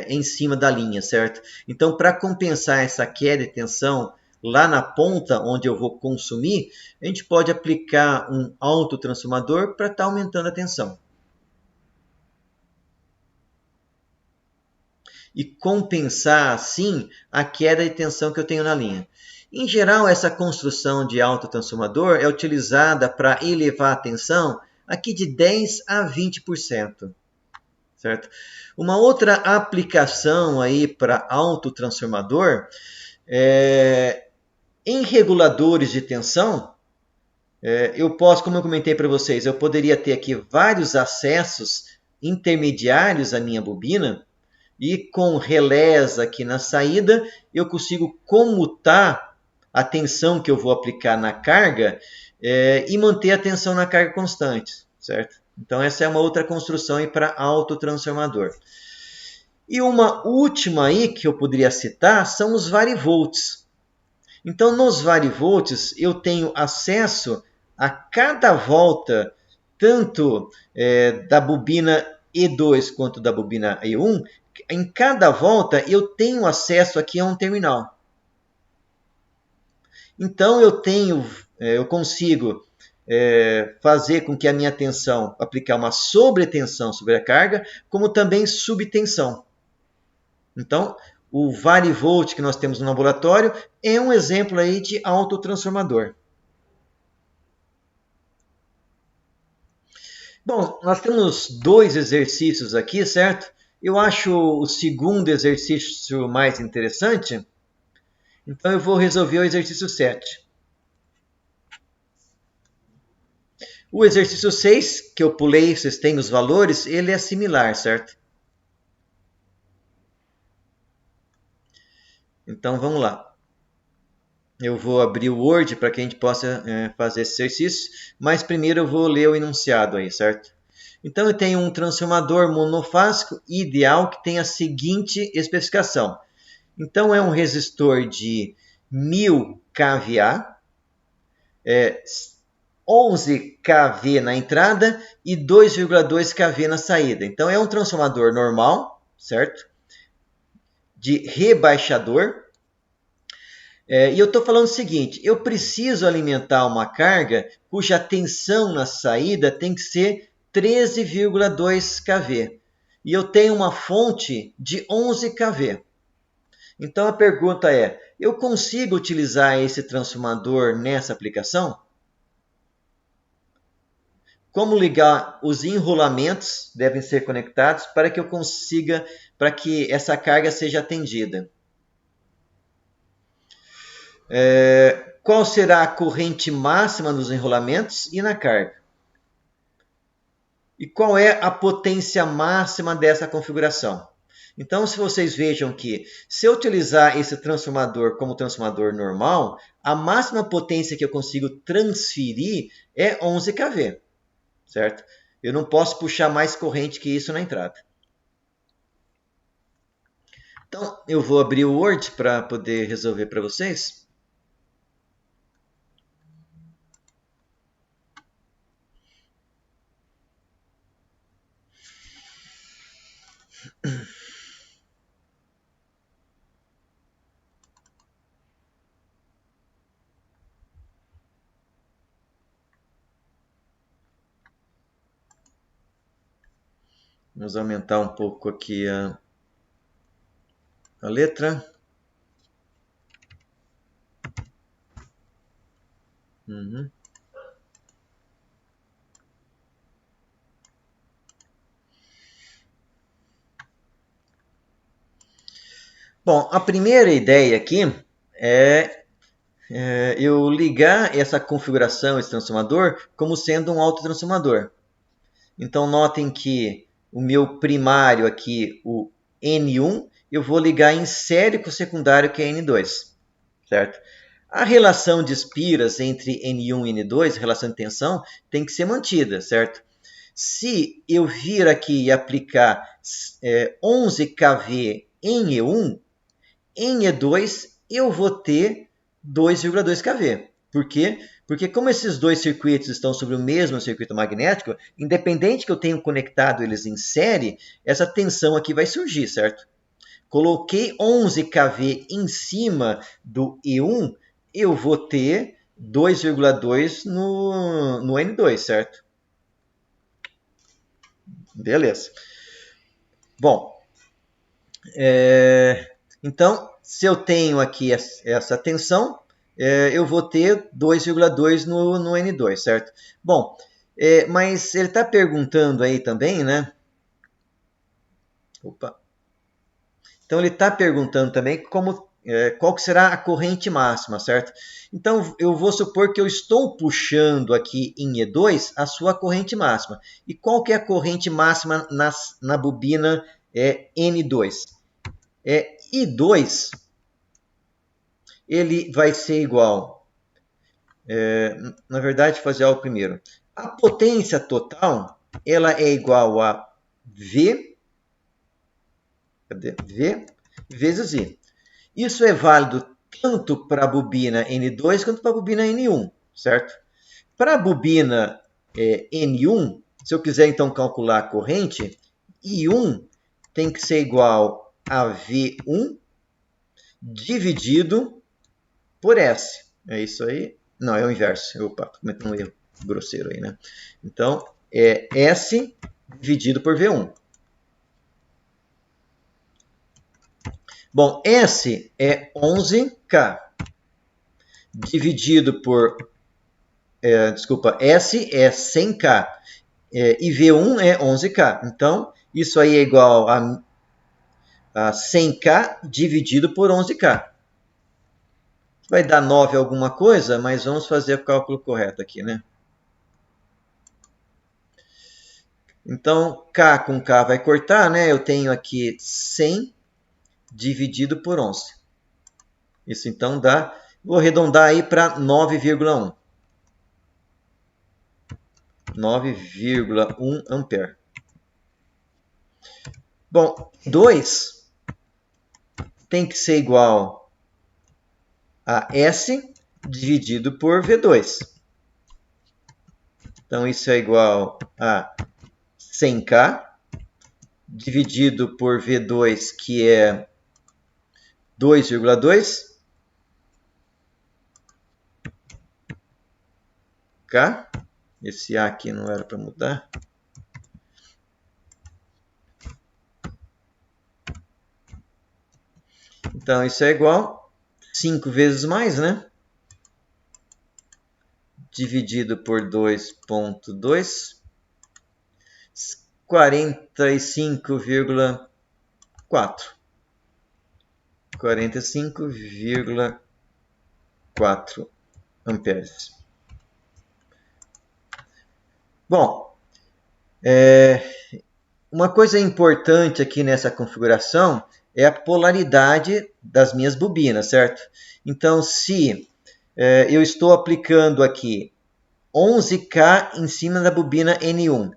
em cima da linha, certo? Então, para compensar essa queda de tensão lá na ponta, onde eu vou consumir, a gente pode aplicar um autotransformador para estar aumentando a tensão. E compensar, assim, a queda de tensão que eu tenho na linha. Em geral, essa construção de autotransformador é utilizada para elevar a tensão aqui de 10 a 20%. Certo? Uma outra aplicação aí para autotransformador em reguladores de tensão, eu posso, como eu comentei para vocês, eu poderia ter aqui vários acessos intermediários à minha bobina e com relés aqui na saída eu consigo comutar a tensão que eu vou aplicar na carga e manter a tensão na carga constante, certo? Então essa é uma outra construção para autotransformador. E uma última aí que eu poderia citar são os varivolts. Então nos varivolts eu tenho acesso a cada volta, tanto da bobina E2 quanto da bobina E1, em cada volta eu tenho acesso aqui a um terminal. Então eu consigo fazer com que a minha tensão, aplicar uma sobretensão sobre a carga, como também subtensão. Então, o varivolt que nós temos no laboratório é um exemplo aí de autotransformador. Bom, nós temos 2 exercícios aqui, certo? Eu acho o segundo exercício mais interessante, então eu vou resolver o exercício 7. O exercício 6, que eu pulei, vocês têm os valores, ele é similar, certo? Então vamos lá. Eu vou abrir o Word para que a gente possa fazer esse exercício, mas primeiro eu vou ler o enunciado aí, certo? Então eu tenho um transformador monofásico ideal que tem a seguinte especificação. Então é um resistor de 1000 kVA, 11 kV na entrada e 2,2 kV na saída. Então é um transformador normal, certo? De rebaixador. E eu estou falando o seguinte, eu preciso alimentar uma carga cuja tensão na saída tem que ser 13,2 kV. E eu tenho uma fonte de 11 kV. Então a pergunta é, eu consigo utilizar esse transformador nessa aplicação? Como ligar os enrolamentos devem ser conectados para que eu consiga, para que essa carga seja atendida. Qual será a corrente máxima nos enrolamentos e na carga? E qual é a potência máxima dessa configuração? Então, se vocês vejam que se eu utilizar esse transformador como transformador normal, a máxima potência que eu consigo transferir é 11 kV, certo? Eu não posso puxar mais corrente que isso na entrada. Então, eu vou abrir o Word para poder resolver para vocês. Vamos aumentar um pouco aqui a letra. Uhum. Bom, a primeira ideia aqui é eu ligar essa configuração, esse transformador, como sendo um autotransformador. Então, notem que o meu primário aqui, o N1, eu vou ligar em série com o secundário, que é N2, certo? A relação de espiras entre N1 e N2, relação de tensão, tem que ser mantida, certo? Se eu vir aqui e aplicar 11 kV em E1, em E2 eu vou ter 2,2 kV. Por quê? Porque como esses dois circuitos estão sobre o mesmo circuito magnético, independente que eu tenha conectado eles em série, essa tensão aqui vai surgir, certo? Coloquei 11 kV em cima do E1, eu vou ter 2,2 no N2, certo? Beleza. Bom, então, se eu tenho aqui essa tensão, eu vou ter 2,2 no N2, certo? Bom, mas ele está perguntando aí também, né? Opa. Então, ele está perguntando também qual que será a corrente máxima, certo? Então, eu vou supor que eu estou puxando aqui em E2 a sua corrente máxima. E qual que é a corrente máxima na bobina N2? I2, ele vai ser igual... na verdade, fazer algo primeiro. A potência total, ela é igual a V vezes I. Isso é válido tanto para a bobina N2 quanto para a bobina N1, certo? Para a bobina N1, se eu quiser então calcular a corrente, I1 tem que ser igual a V1 dividido por S. É isso aí? Não, é o inverso. Opa, cometendo um erro grosseiro aí, né? Então, é S dividido por V1. Bom, S é 11K. Dividido por... S é 100K. E V1 é 11K. Então, isso aí é igual a 100K dividido por 11K. Vai dar 9 alguma coisa, mas vamos fazer o cálculo correto aqui, né? Então, K com K vai cortar, né? Eu tenho aqui 100 dividido por 11. Isso então dá... Vou arredondar aí para 9,1. 9,1 ampere. Bom, 2 tem que ser igual a S dividido por V2. Então, isso é igual a 100K dividido por V2, que é 2,2 K. Esse A aqui não era para mudar. Então, isso é igual 5 vezes mais, né? Dividido por 2,2. 45,4. 45,4 amperes. Bom, uma coisa importante aqui nessa configuração é a polaridade das minhas bobinas, certo? Então, se eu estou aplicando aqui 11K em cima da bobina N1,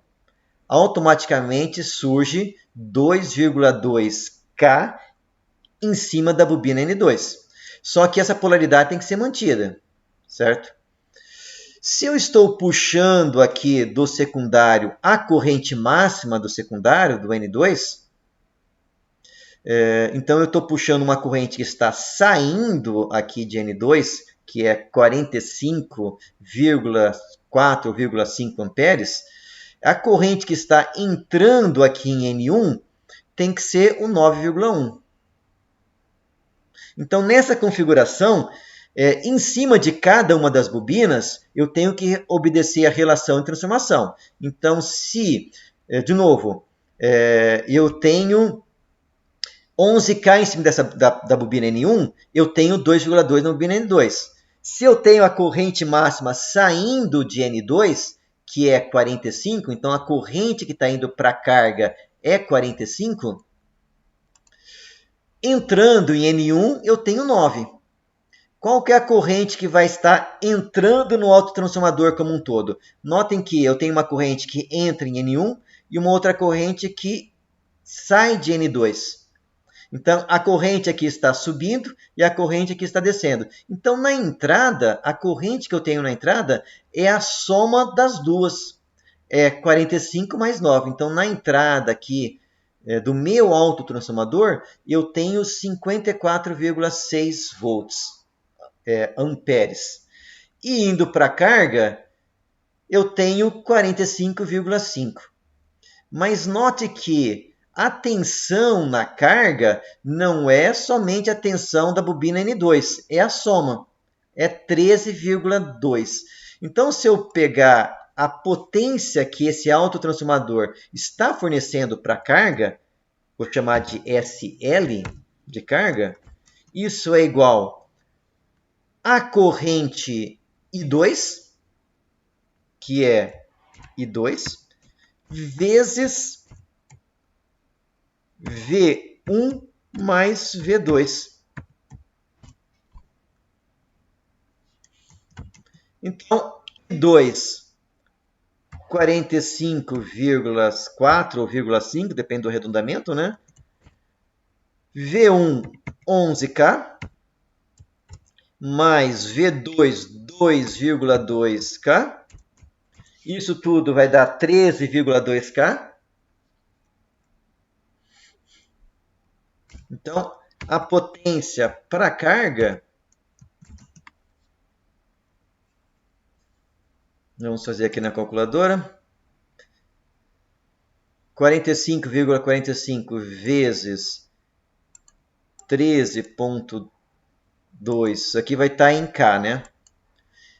automaticamente surge 2,2K em cima da bobina N2. Só que essa polaridade tem que ser mantida, certo? Se eu estou puxando aqui do secundário a corrente máxima do secundário, do N2, então eu estou puxando uma corrente que está saindo aqui de N2, que é 45,4,5 amperes, a corrente que está entrando aqui em N1 tem que ser o 9,1. Então, nessa configuração, em cima de cada uma das bobinas, eu tenho que obedecer a relação de transformação. Então, se, de novo, eu tenho 11K em cima da bobina N1, eu tenho 2,2 na bobina N2. Se eu tenho a corrente máxima saindo de N2, que é 45, então a corrente que está indo para a carga é 45, entrando em N1 eu tenho 9. Qual que é a corrente que vai estar entrando no autotransformador como um todo? Notem que eu tenho uma corrente que entra em N1 e uma outra corrente que sai de N2. Então, a corrente aqui está subindo e a corrente aqui está descendo. Então, na entrada, a corrente que eu tenho na entrada é a soma das duas. É 45 mais 9. Então, na entrada aqui do meu autotransformador, eu tenho 54,6 volts, amperes. E indo para a carga, eu tenho 45,5. Mas note que a tensão na carga não é somente a tensão da bobina N2, é a soma, é 13,2. Então, se eu pegar a potência que esse autotransformador está fornecendo para a carga, vou chamar de SL de carga, isso é igual a corrente I2, que é I2, vezes V1 mais V2. Então, I2, 45,4 ou 0,5, depende do arredondamento, né? V1, 11K, mais V2, 2,2K. Isso tudo vai dar 13,2K. Então, a potência para a carga, vamos fazer aqui na calculadora, 45,45 vezes 13,2, isso aqui vai estar em K, né?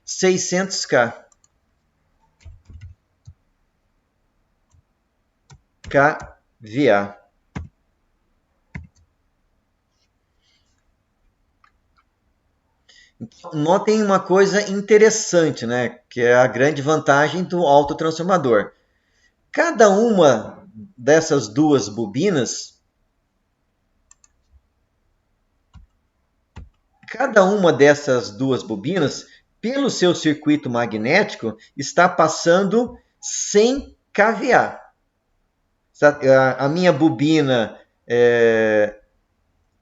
600K. kVA. Então, notem uma coisa interessante, né? Que é a grande vantagem do autotransformador. Cada uma dessas duas bobinas, pelo seu circuito magnético, está passando 100 kVA. A minha bobina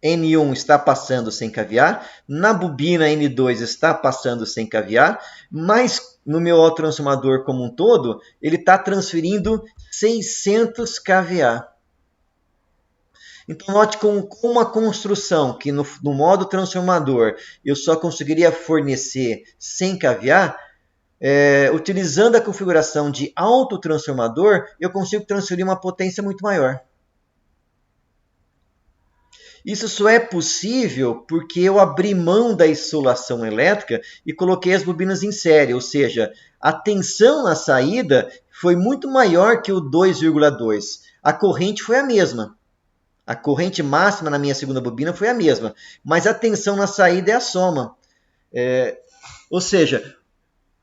N1 está passando 100 kVA, na bobina N2 está passando 100 kVA, mas no meu autotransformador como um todo, ele está transferindo 600 kVA. Então, note com uma construção que no modo transformador eu só conseguiria fornecer 100 kVA, utilizando a configuração de autotransformador, eu consigo transferir uma potência muito maior. Isso só é possível porque eu abri mão da isolação elétrica e coloquei as bobinas em série, ou seja, a tensão na saída foi muito maior que o 2,2. A corrente foi a mesma. A corrente máxima na minha segunda bobina foi a mesma, mas a tensão na saída é a soma. Ou seja,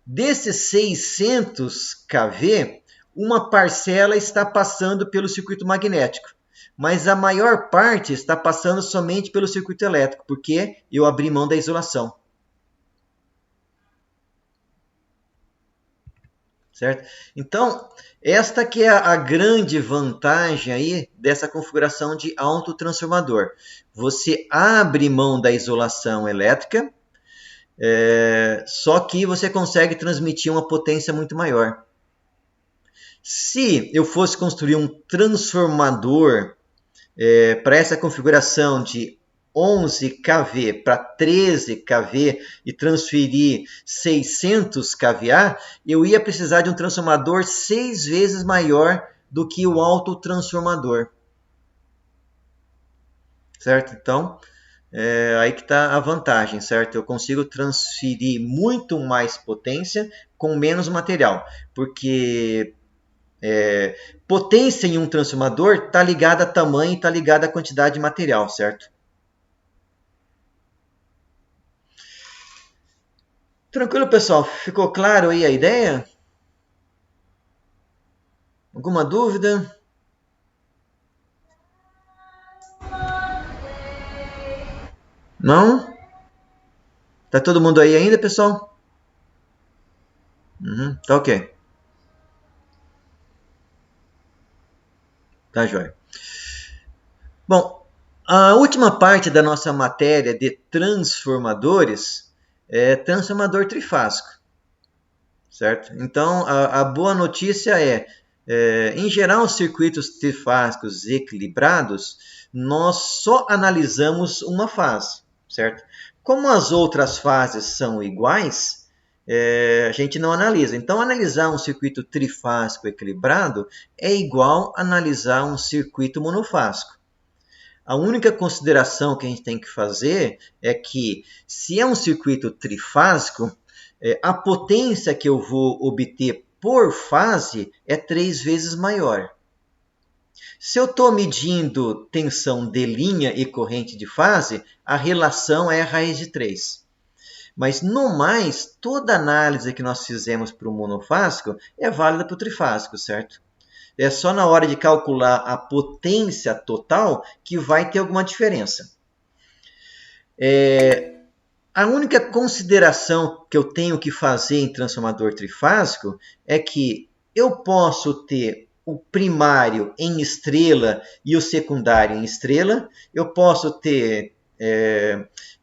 desses 600 kV, uma parcela está passando pelo circuito magnético, mas a maior parte está passando somente pelo circuito elétrico, porque eu abri mão da isolação. Certo? Então, esta que é a grande vantagem aí dessa configuração de autotransformador. Você abre mão da isolação elétrica, só que você consegue transmitir uma potência muito maior. Se eu fosse construir um transformador para essa configuração de 11 kV para 13 kV e transferir 600 kVA, eu ia precisar de um transformador 6 vezes maior do que o autotransformador. Certo? Então, aí que está a vantagem, certo? Eu consigo transferir muito mais potência com menos material, porque potência em um transformador está ligada a tamanho e está ligada à quantidade de material, certo? Tranquilo, pessoal? Ficou claro aí a ideia? Alguma dúvida? Não? Tá todo mundo aí ainda, pessoal? Tá ok. Tá jóia. Bom, a última parte da nossa matéria de transformadores é transformador trifásico, certo? Então, a boa notícia em geral, os circuitos trifásicos equilibrados, nós só analisamos uma fase, certo? Como as outras fases são iguais, a gente não analisa. Então, analisar um circuito trifásico equilibrado é igual a analisar um circuito monofásico. A única consideração que a gente tem que fazer é que, se é um circuito trifásico, a potência que eu vou obter por fase é 3 vezes maior. Se eu estou medindo tensão de linha e corrente de fase, a relação é a raiz de 3. Mas, no mais, toda análise que nós fizemos para o monofásico é válida para o trifásico, certo? É só na hora de calcular a potência total que vai ter alguma diferença. A única consideração que eu tenho que fazer em transformador trifásico é que eu posso ter o primário em estrela e o secundário em estrela. Eu posso ter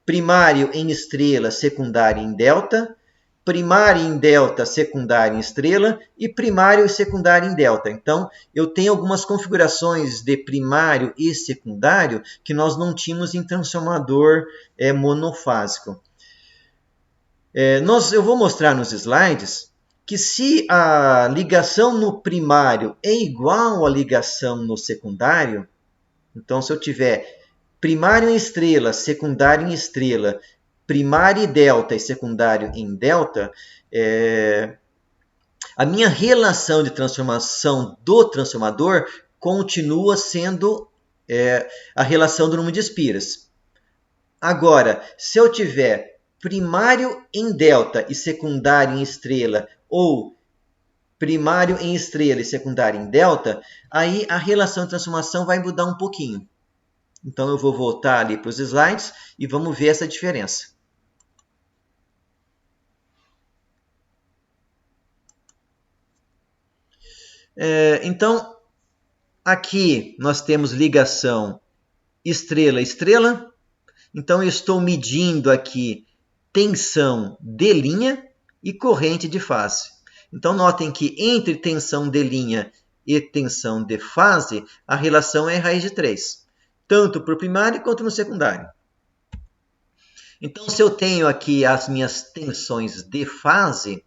primário em estrela, secundário em delta, primário em delta, secundário em estrela e primário e secundário em delta. Então, eu tenho algumas configurações de primário e secundário que nós não tínhamos em transformador monofásico. Eu vou mostrar nos slides que se a ligação no primário é igual à ligação no secundário, então se eu tiver primário em estrela, secundário em estrela, primário em delta e secundário em delta, a minha relação de transformação do transformador continua sendo a relação do número de espiras. Agora, se eu tiver primário em delta e secundário em estrela, ou primário em estrela e secundário em delta, aí a relação de transformação vai mudar um pouquinho. Então eu vou voltar ali para os slides e vamos ver essa diferença. Então, aqui nós temos ligação estrela-estrela. Então, eu estou medindo aqui tensão de linha e corrente de fase. Então, notem que entre tensão de linha e tensão de fase, a relação é raiz de 3, tanto para o primário quanto no secundário. Então, se eu tenho aqui as minhas tensões de fase,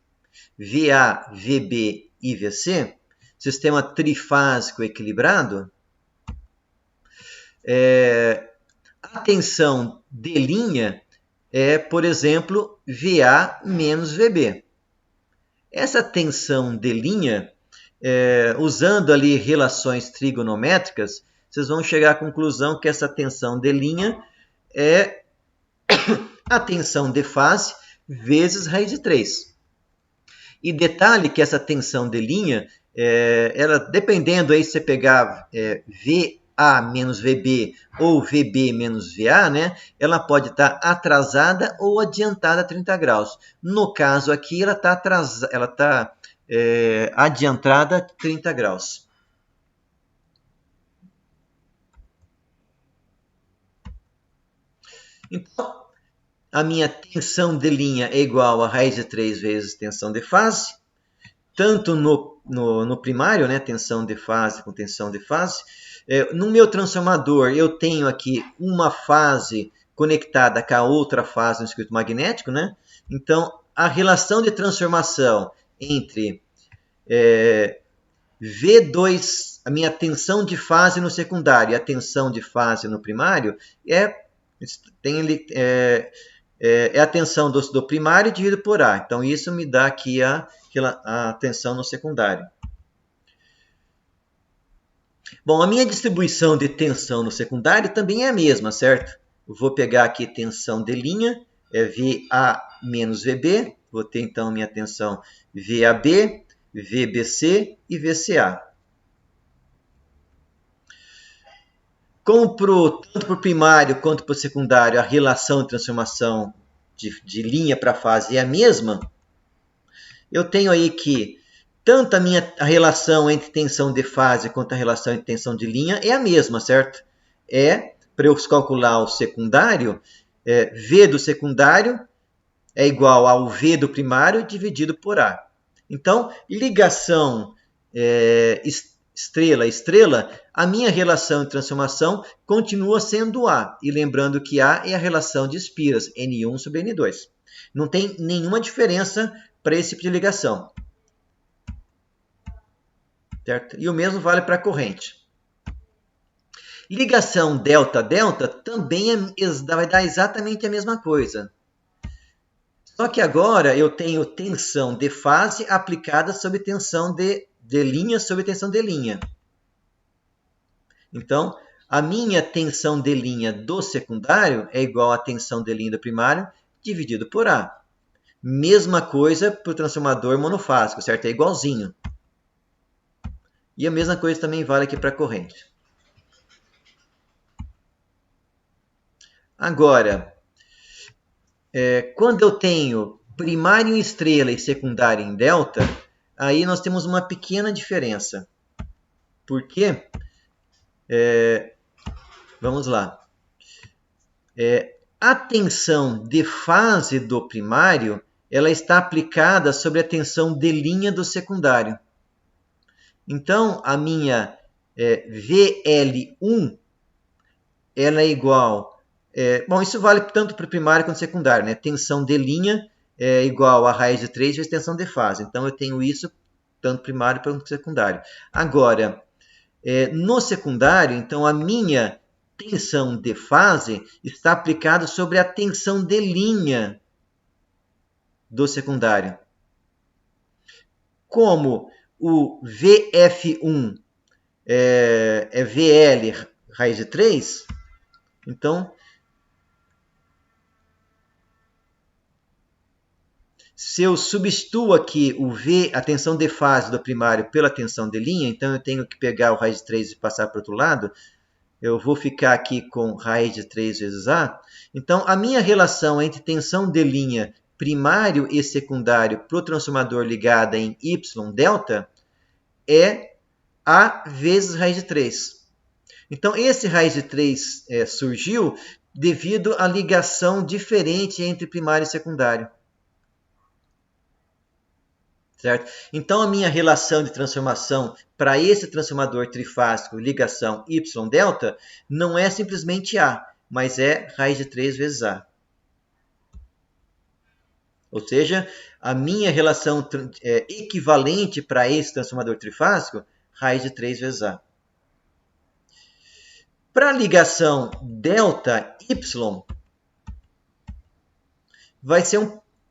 VA, VB e VC, sistema trifásico equilibrado, a tensão de linha é, por exemplo, VA menos VB. Essa tensão de linha, usando ali relações trigonométricas, vocês vão chegar à conclusão que essa tensão de linha é a tensão de fase vezes raiz de 3. E detalhe que essa tensão de linha, ela, dependendo aí se você pegar VA menos VB ou VB menos VA, né, ela pode estar atrasada ou adiantada 30 graus. No caso aqui, ela está adiantada 30 graus. Então, a minha tensão de linha é igual a raiz de 3 vezes tensão de fase, tanto no primário, né, tensão de fase com tensão de fase. No meu transformador, eu tenho aqui uma fase conectada com a outra fase no circuito magnético, né? Então, a relação de transformação entre V2, a minha tensão de fase no secundário e a tensão de fase no primário, é a tensão do primário dividido por A. Então, isso me dá aqui a tensão no secundário. Bom, a minha distribuição de tensão no secundário também é a mesma, certo? Eu vou pegar aqui tensão de linha, VA menos VB, Vou ter então minha tensão VAB, VBC e VCA. Como tanto para o primário quanto para o secundário a relação de transformação de linha para fase é a mesma, eu tenho aí que tanto a relação entre tensão de fase quanto a relação entre tensão de linha é a mesma, certo? Para eu calcular o secundário, V do secundário é igual ao V do primário dividido por A. Então, ligação estrela-estrela, a minha relação de transformação continua sendo A. E lembrando que A é a relação de espiras, N1 sobre N2. Não tem nenhuma diferença para esse tipo de ligação. Certo? E o mesmo vale para a corrente. Ligação delta-delta também vai dar exatamente a mesma coisa. Só que agora eu tenho tensão de fase aplicada sobre tensão de linha sobre tensão de linha. Então, a minha tensão de linha do secundário é igual à tensão de linha do primário dividido por A. Mesma coisa para o transformador monofásico, certo? É igualzinho. E a mesma coisa também vale aqui para a corrente. Agora, quando eu tenho primário em estrela e secundário em delta, aí nós temos uma pequena diferença. Por quê? Vamos lá. A tensão de fase do primário, ela está aplicada sobre a tensão de linha do secundário. Então, a minha VL1, ela é igual... bom, isso vale tanto para o primário quanto para o secundário, né? Tensão de linha é igual a raiz de 3 vezes tensão de fase. Então, eu tenho isso tanto primário quanto secundário. Agora, no secundário, então, a minha tensão de fase está aplicada sobre a tensão de linha do secundário. Como o VF1 é VL raiz de 3, então, se eu substituo aqui o V, a tensão de fase do primário pela tensão de linha, então eu tenho que pegar o raiz de 3 e passar para o outro lado, eu vou ficar aqui com raiz de 3 vezes A. Então, a minha relação entre tensão de linha primário e secundário para o transformador ligado em Y delta é A vezes raiz de 3. Então, esse raiz de 3 surgiu devido à ligação diferente entre primário e secundário. Certo? Então, a minha relação de transformação para esse transformador trifásico ligação Y delta não é simplesmente A, mas é raiz de 3 vezes A. Ou seja, a minha relação equivalente para esse transformador trifásico, raiz de 3 vezes A. Para a ligação delta-Y,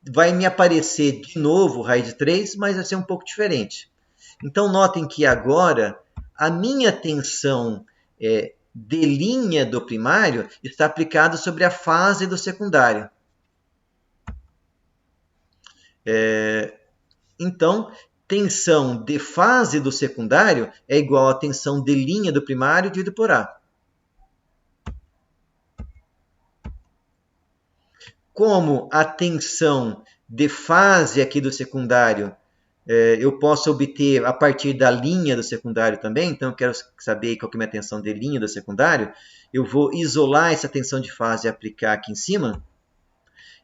vai me aparecer de novo raiz de 3, mas vai ser um pouco diferente. Então, notem que agora a minha tensão de linha do primário está aplicada sobre a fase do secundário. Então, tensão de fase do secundário é igual a tensão de linha do primário dividido por A. Como a tensão de fase aqui do secundário eu posso obter a partir da linha do secundário também, então eu quero saber qual que é a minha tensão de linha do secundário, eu vou isolar essa tensão de fase e aplicar aqui em cima.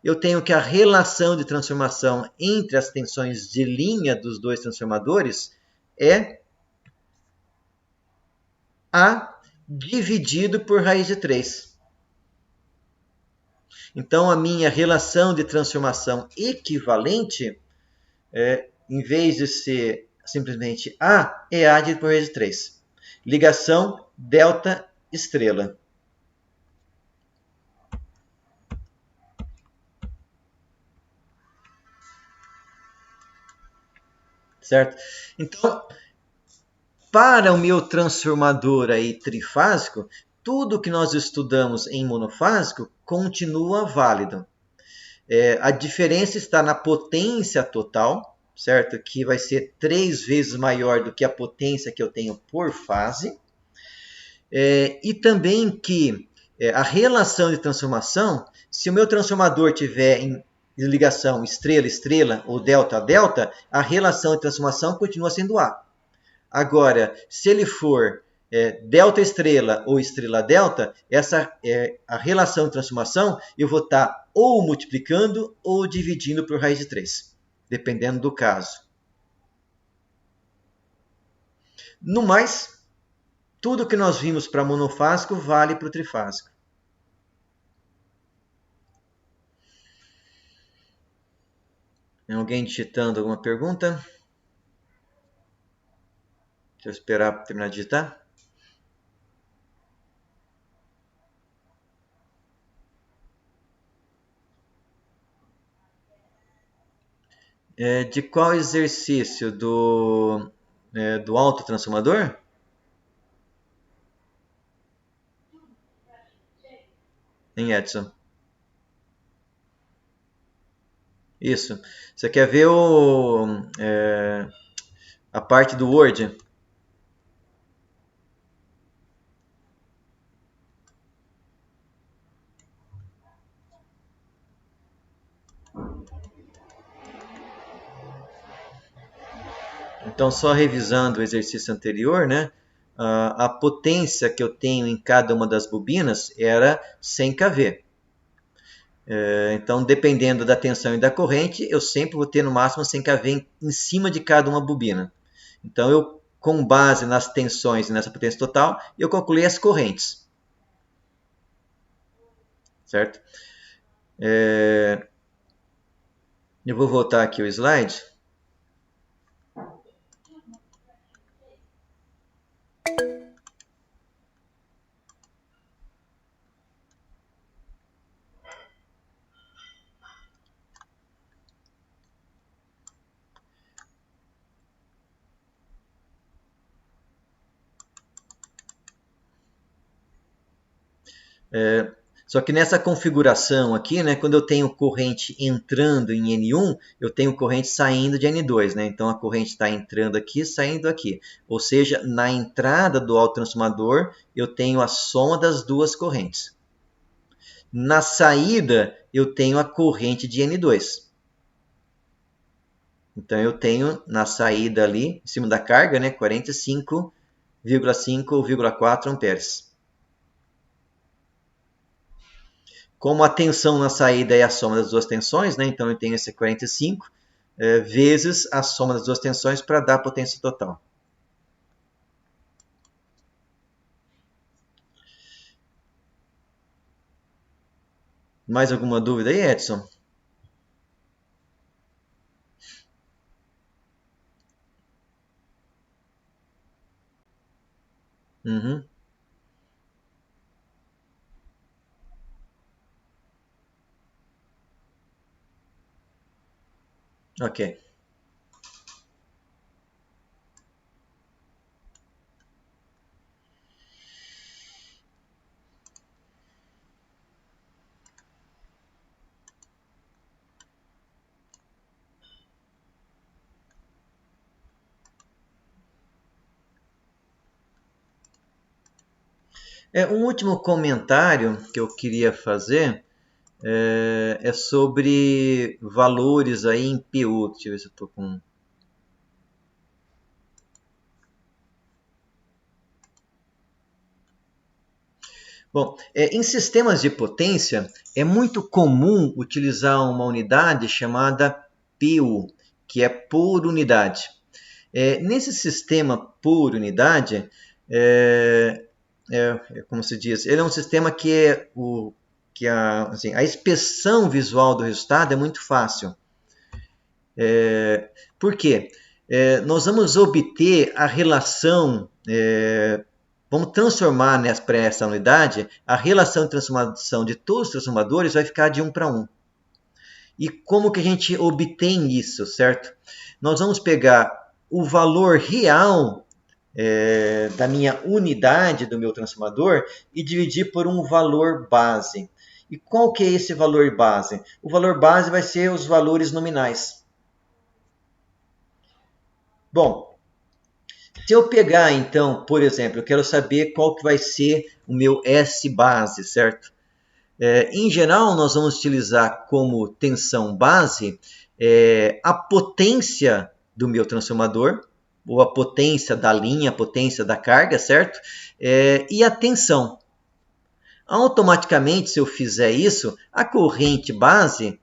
Eu tenho que a relação de transformação entre as tensões de linha dos dois transformadores é A dividido por raiz de 3. Então, a minha relação de transformação equivalente, em vez de ser simplesmente A, é A dividido por raiz de 3. Ligação delta estrela. Certo? Então, para o meu transformador aí trifásico, tudo que nós estudamos em monofásico continua válido. A diferença está na potência total, certo? Que vai ser 3 vezes maior do que a potência que eu tenho por fase. E também que a relação de transformação, se o meu transformador tiver em ligação estrela-estrela ou delta-delta, a relação de transformação continua sendo A. Agora, se ele for delta-estrela ou estrela-delta, a relação de transformação eu vou estar ou multiplicando ou dividindo por raiz de 3, dependendo do caso. No mais, tudo que nós vimos para monofásico vale para o trifásico. Tem alguém digitando alguma pergunta? Deixa eu esperar para terminar de digitar. De qual exercício? Do autotransformador? Em Edson? Isso. Você quer ver a parte do Word? Então, só revisando o exercício anterior, né? A potência que eu tenho em cada uma das bobinas era 100 kV. Então, dependendo da tensão e da corrente, eu sempre vou ter no máximo 100 kV em cima de cada uma bobina. Então, eu, com base nas tensões e nessa potência total, eu calculei as correntes. Certo? Eu vou voltar aqui o slide. Só que nessa configuração aqui, né, quando eu tenho corrente entrando em N1, eu tenho corrente saindo de N2. Né? Então, a corrente está entrando aqui, saindo aqui. Ou seja, na entrada do autotransformador, eu tenho a soma das duas correntes. Na saída, eu tenho a corrente de N2. Então, eu tenho na saída ali, em cima da carga, né, 45,5 ou 0,4 amperes. Como a tensão na saída é a soma das duas tensões, né? Então eu tenho esse 45 vezes a soma das duas tensões para dar a potência total. Mais alguma dúvida aí, Edson? Uhum. Ok. Um último comentário que eu queria fazer é sobre valores aí em PU. Deixa eu ver se eu estou com... Bom, em sistemas de potência, é muito comum utilizar uma unidade chamada PU, que é por unidade. Nesse sistema por unidade, como se diz, ele é um sistema que a inspeção visual do resultado é muito fácil. Por quê? Nós vamos obter a relação, vamos transformar para essa unidade, a relação de transformação de todos os transformadores vai ficar de 1 para 1. E como que a gente obtém isso, certo? Nós vamos pegar o valor real da minha unidade do meu transformador e dividir por um valor base. E qual que é esse valor base? O valor base vai ser os valores nominais. Bom, se eu pegar então, por exemplo, eu quero saber qual que vai ser o meu S base, certo? Em geral, nós vamos utilizar como tensão base a potência do meu transformador, ou a potência da linha, a potência da carga, certo? E a tensão. Automaticamente, se eu fizer isso, a corrente base,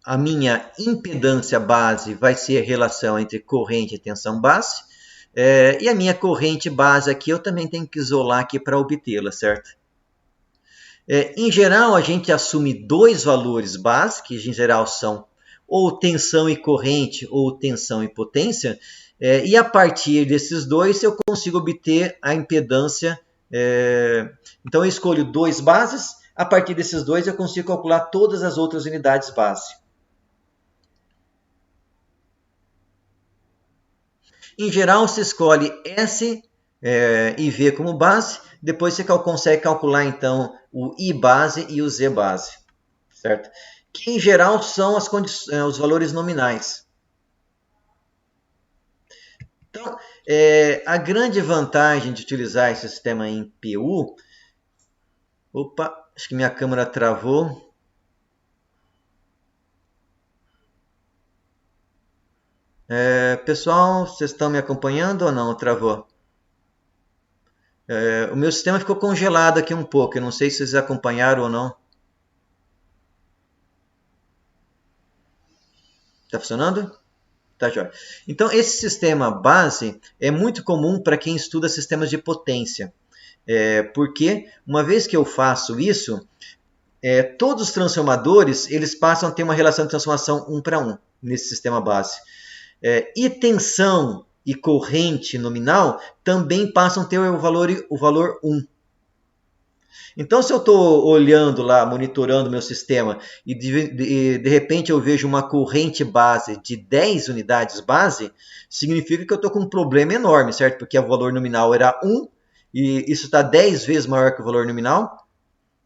a minha impedância base vai ser a relação entre corrente e tensão base. E a minha corrente base aqui eu também tenho que isolar aqui para obtê-la, certo? Em geral, a gente assume dois valores base, que em geral são ou tensão e corrente ou tensão e potência, e a partir desses dois eu consigo obter a impedância. Então eu escolho dois bases, a partir desses dois eu consigo calcular todas as outras unidades base. Em geral, se escolhe S e V como base, depois você consegue calcular então o I base e o Z base, certo? Que em geral são os valores nominais. Então, a grande vantagem de utilizar esse sistema em PU... Opa, acho que minha câmera travou. Pessoal, vocês estão me acompanhando ou não? Travou? O meu sistema ficou congelado aqui um pouco. Eu não sei se vocês acompanharam ou não. Está funcionando? Tá, joia. Então, esse sistema base é muito comum para quem estuda sistemas de potência. Porque, uma vez que eu faço isso, todos os transformadores eles passam a ter uma relação de transformação 1 para 1 nesse sistema base. E tensão e corrente nominal também passam a ter o valor 1. Então, se eu estou olhando lá, monitorando meu sistema e de repente eu vejo uma corrente base de 10 unidades base, significa que eu estou com um problema enorme, certo? Porque o valor nominal era 1 e isso está 10 vezes maior que o valor nominal.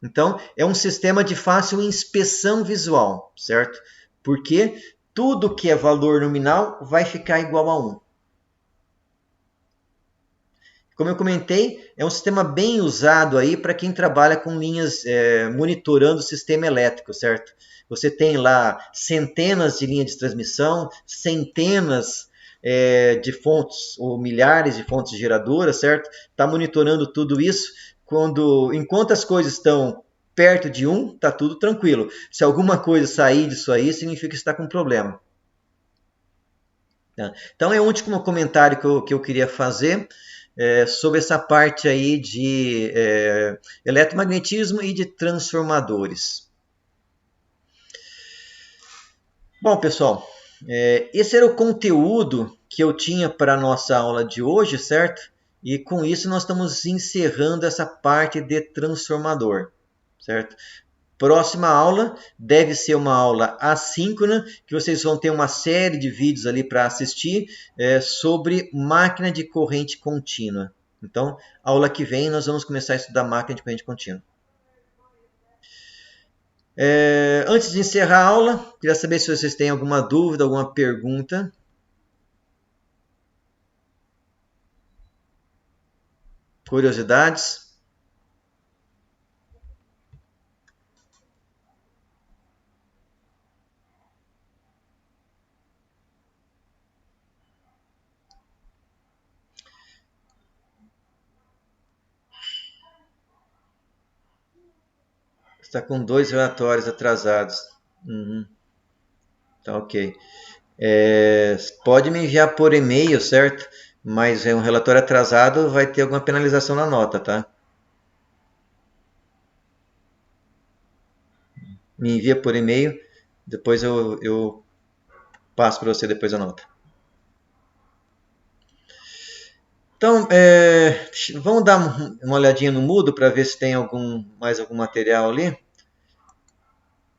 Então, é um sistema de fácil inspeção visual, certo? Porque tudo que é valor nominal vai ficar igual a 1. Como eu comentei, é um sistema bem usado aí para quem trabalha com linhas monitorando o sistema elétrico, certo? Você tem lá centenas de linhas de transmissão, centenas de fontes ou milhares de fontes geradoras, certo? Está monitorando tudo isso. Enquanto as coisas estão perto de 1, está tudo tranquilo. Se alguma coisa sair disso aí, significa que está com problema. Então é o último comentário que eu queria fazer. Sobre essa parte aí de eletromagnetismo e de transformadores. Bom, pessoal, esse era o conteúdo que eu tinha para a nossa aula de hoje, certo? E com isso nós estamos encerrando essa parte de transformador, certo? Próxima aula deve ser uma aula assíncrona, que vocês vão ter uma série de vídeos ali para assistir sobre máquina de corrente contínua. Então, aula que vem nós vamos começar a estudar máquina de corrente contínua. Antes de encerrar a aula, queria saber se vocês têm alguma dúvida, alguma pergunta. Curiosidades? Está com 2 relatórios atrasados. Tá ok. Pode me enviar por e-mail, certo? Mas um relatório atrasado vai ter alguma penalização na nota, tá? Me envia por e-mail, depois eu passo para você depois a nota. Então, vamos dar uma olhadinha no Moodle para ver se tem mais algum material ali.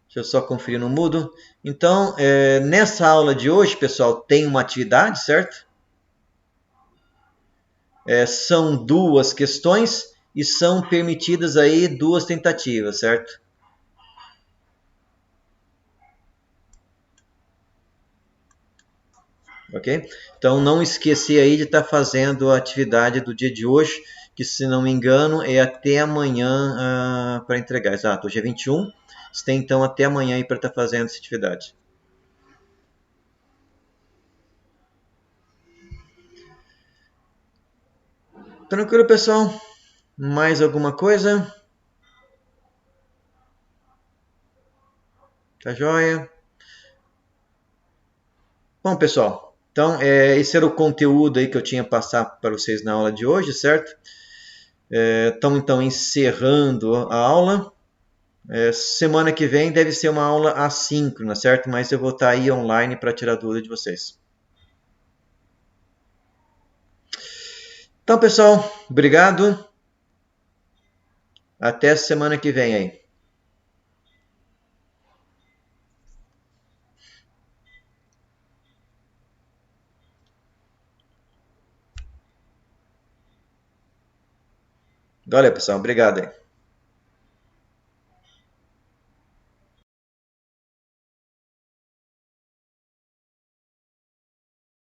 Deixa eu só conferir no Moodle. Então, nessa aula de hoje, pessoal, tem uma atividade, certo? São 2 questões e são permitidas aí 2 tentativas, certo? Ok? Então não esquecer aí de estar fazendo a atividade do dia de hoje, que se não me engano é até amanhã para entregar. Exato, hoje é 21, você tem então até amanhã aí para estar fazendo essa atividade. Tranquilo, pessoal? Mais alguma coisa? Tá joia? Bom, pessoal, então esse era o conteúdo aí que eu tinha passado para vocês na aula de hoje, certo? Estamos então encerrando a aula. Semana que vem deve ser uma aula assíncrona, certo? Mas eu vou estar aí online para tirar dúvida de vocês. Então, pessoal, obrigado. Até semana que vem aí. Valeu, pessoal. Obrigado aí.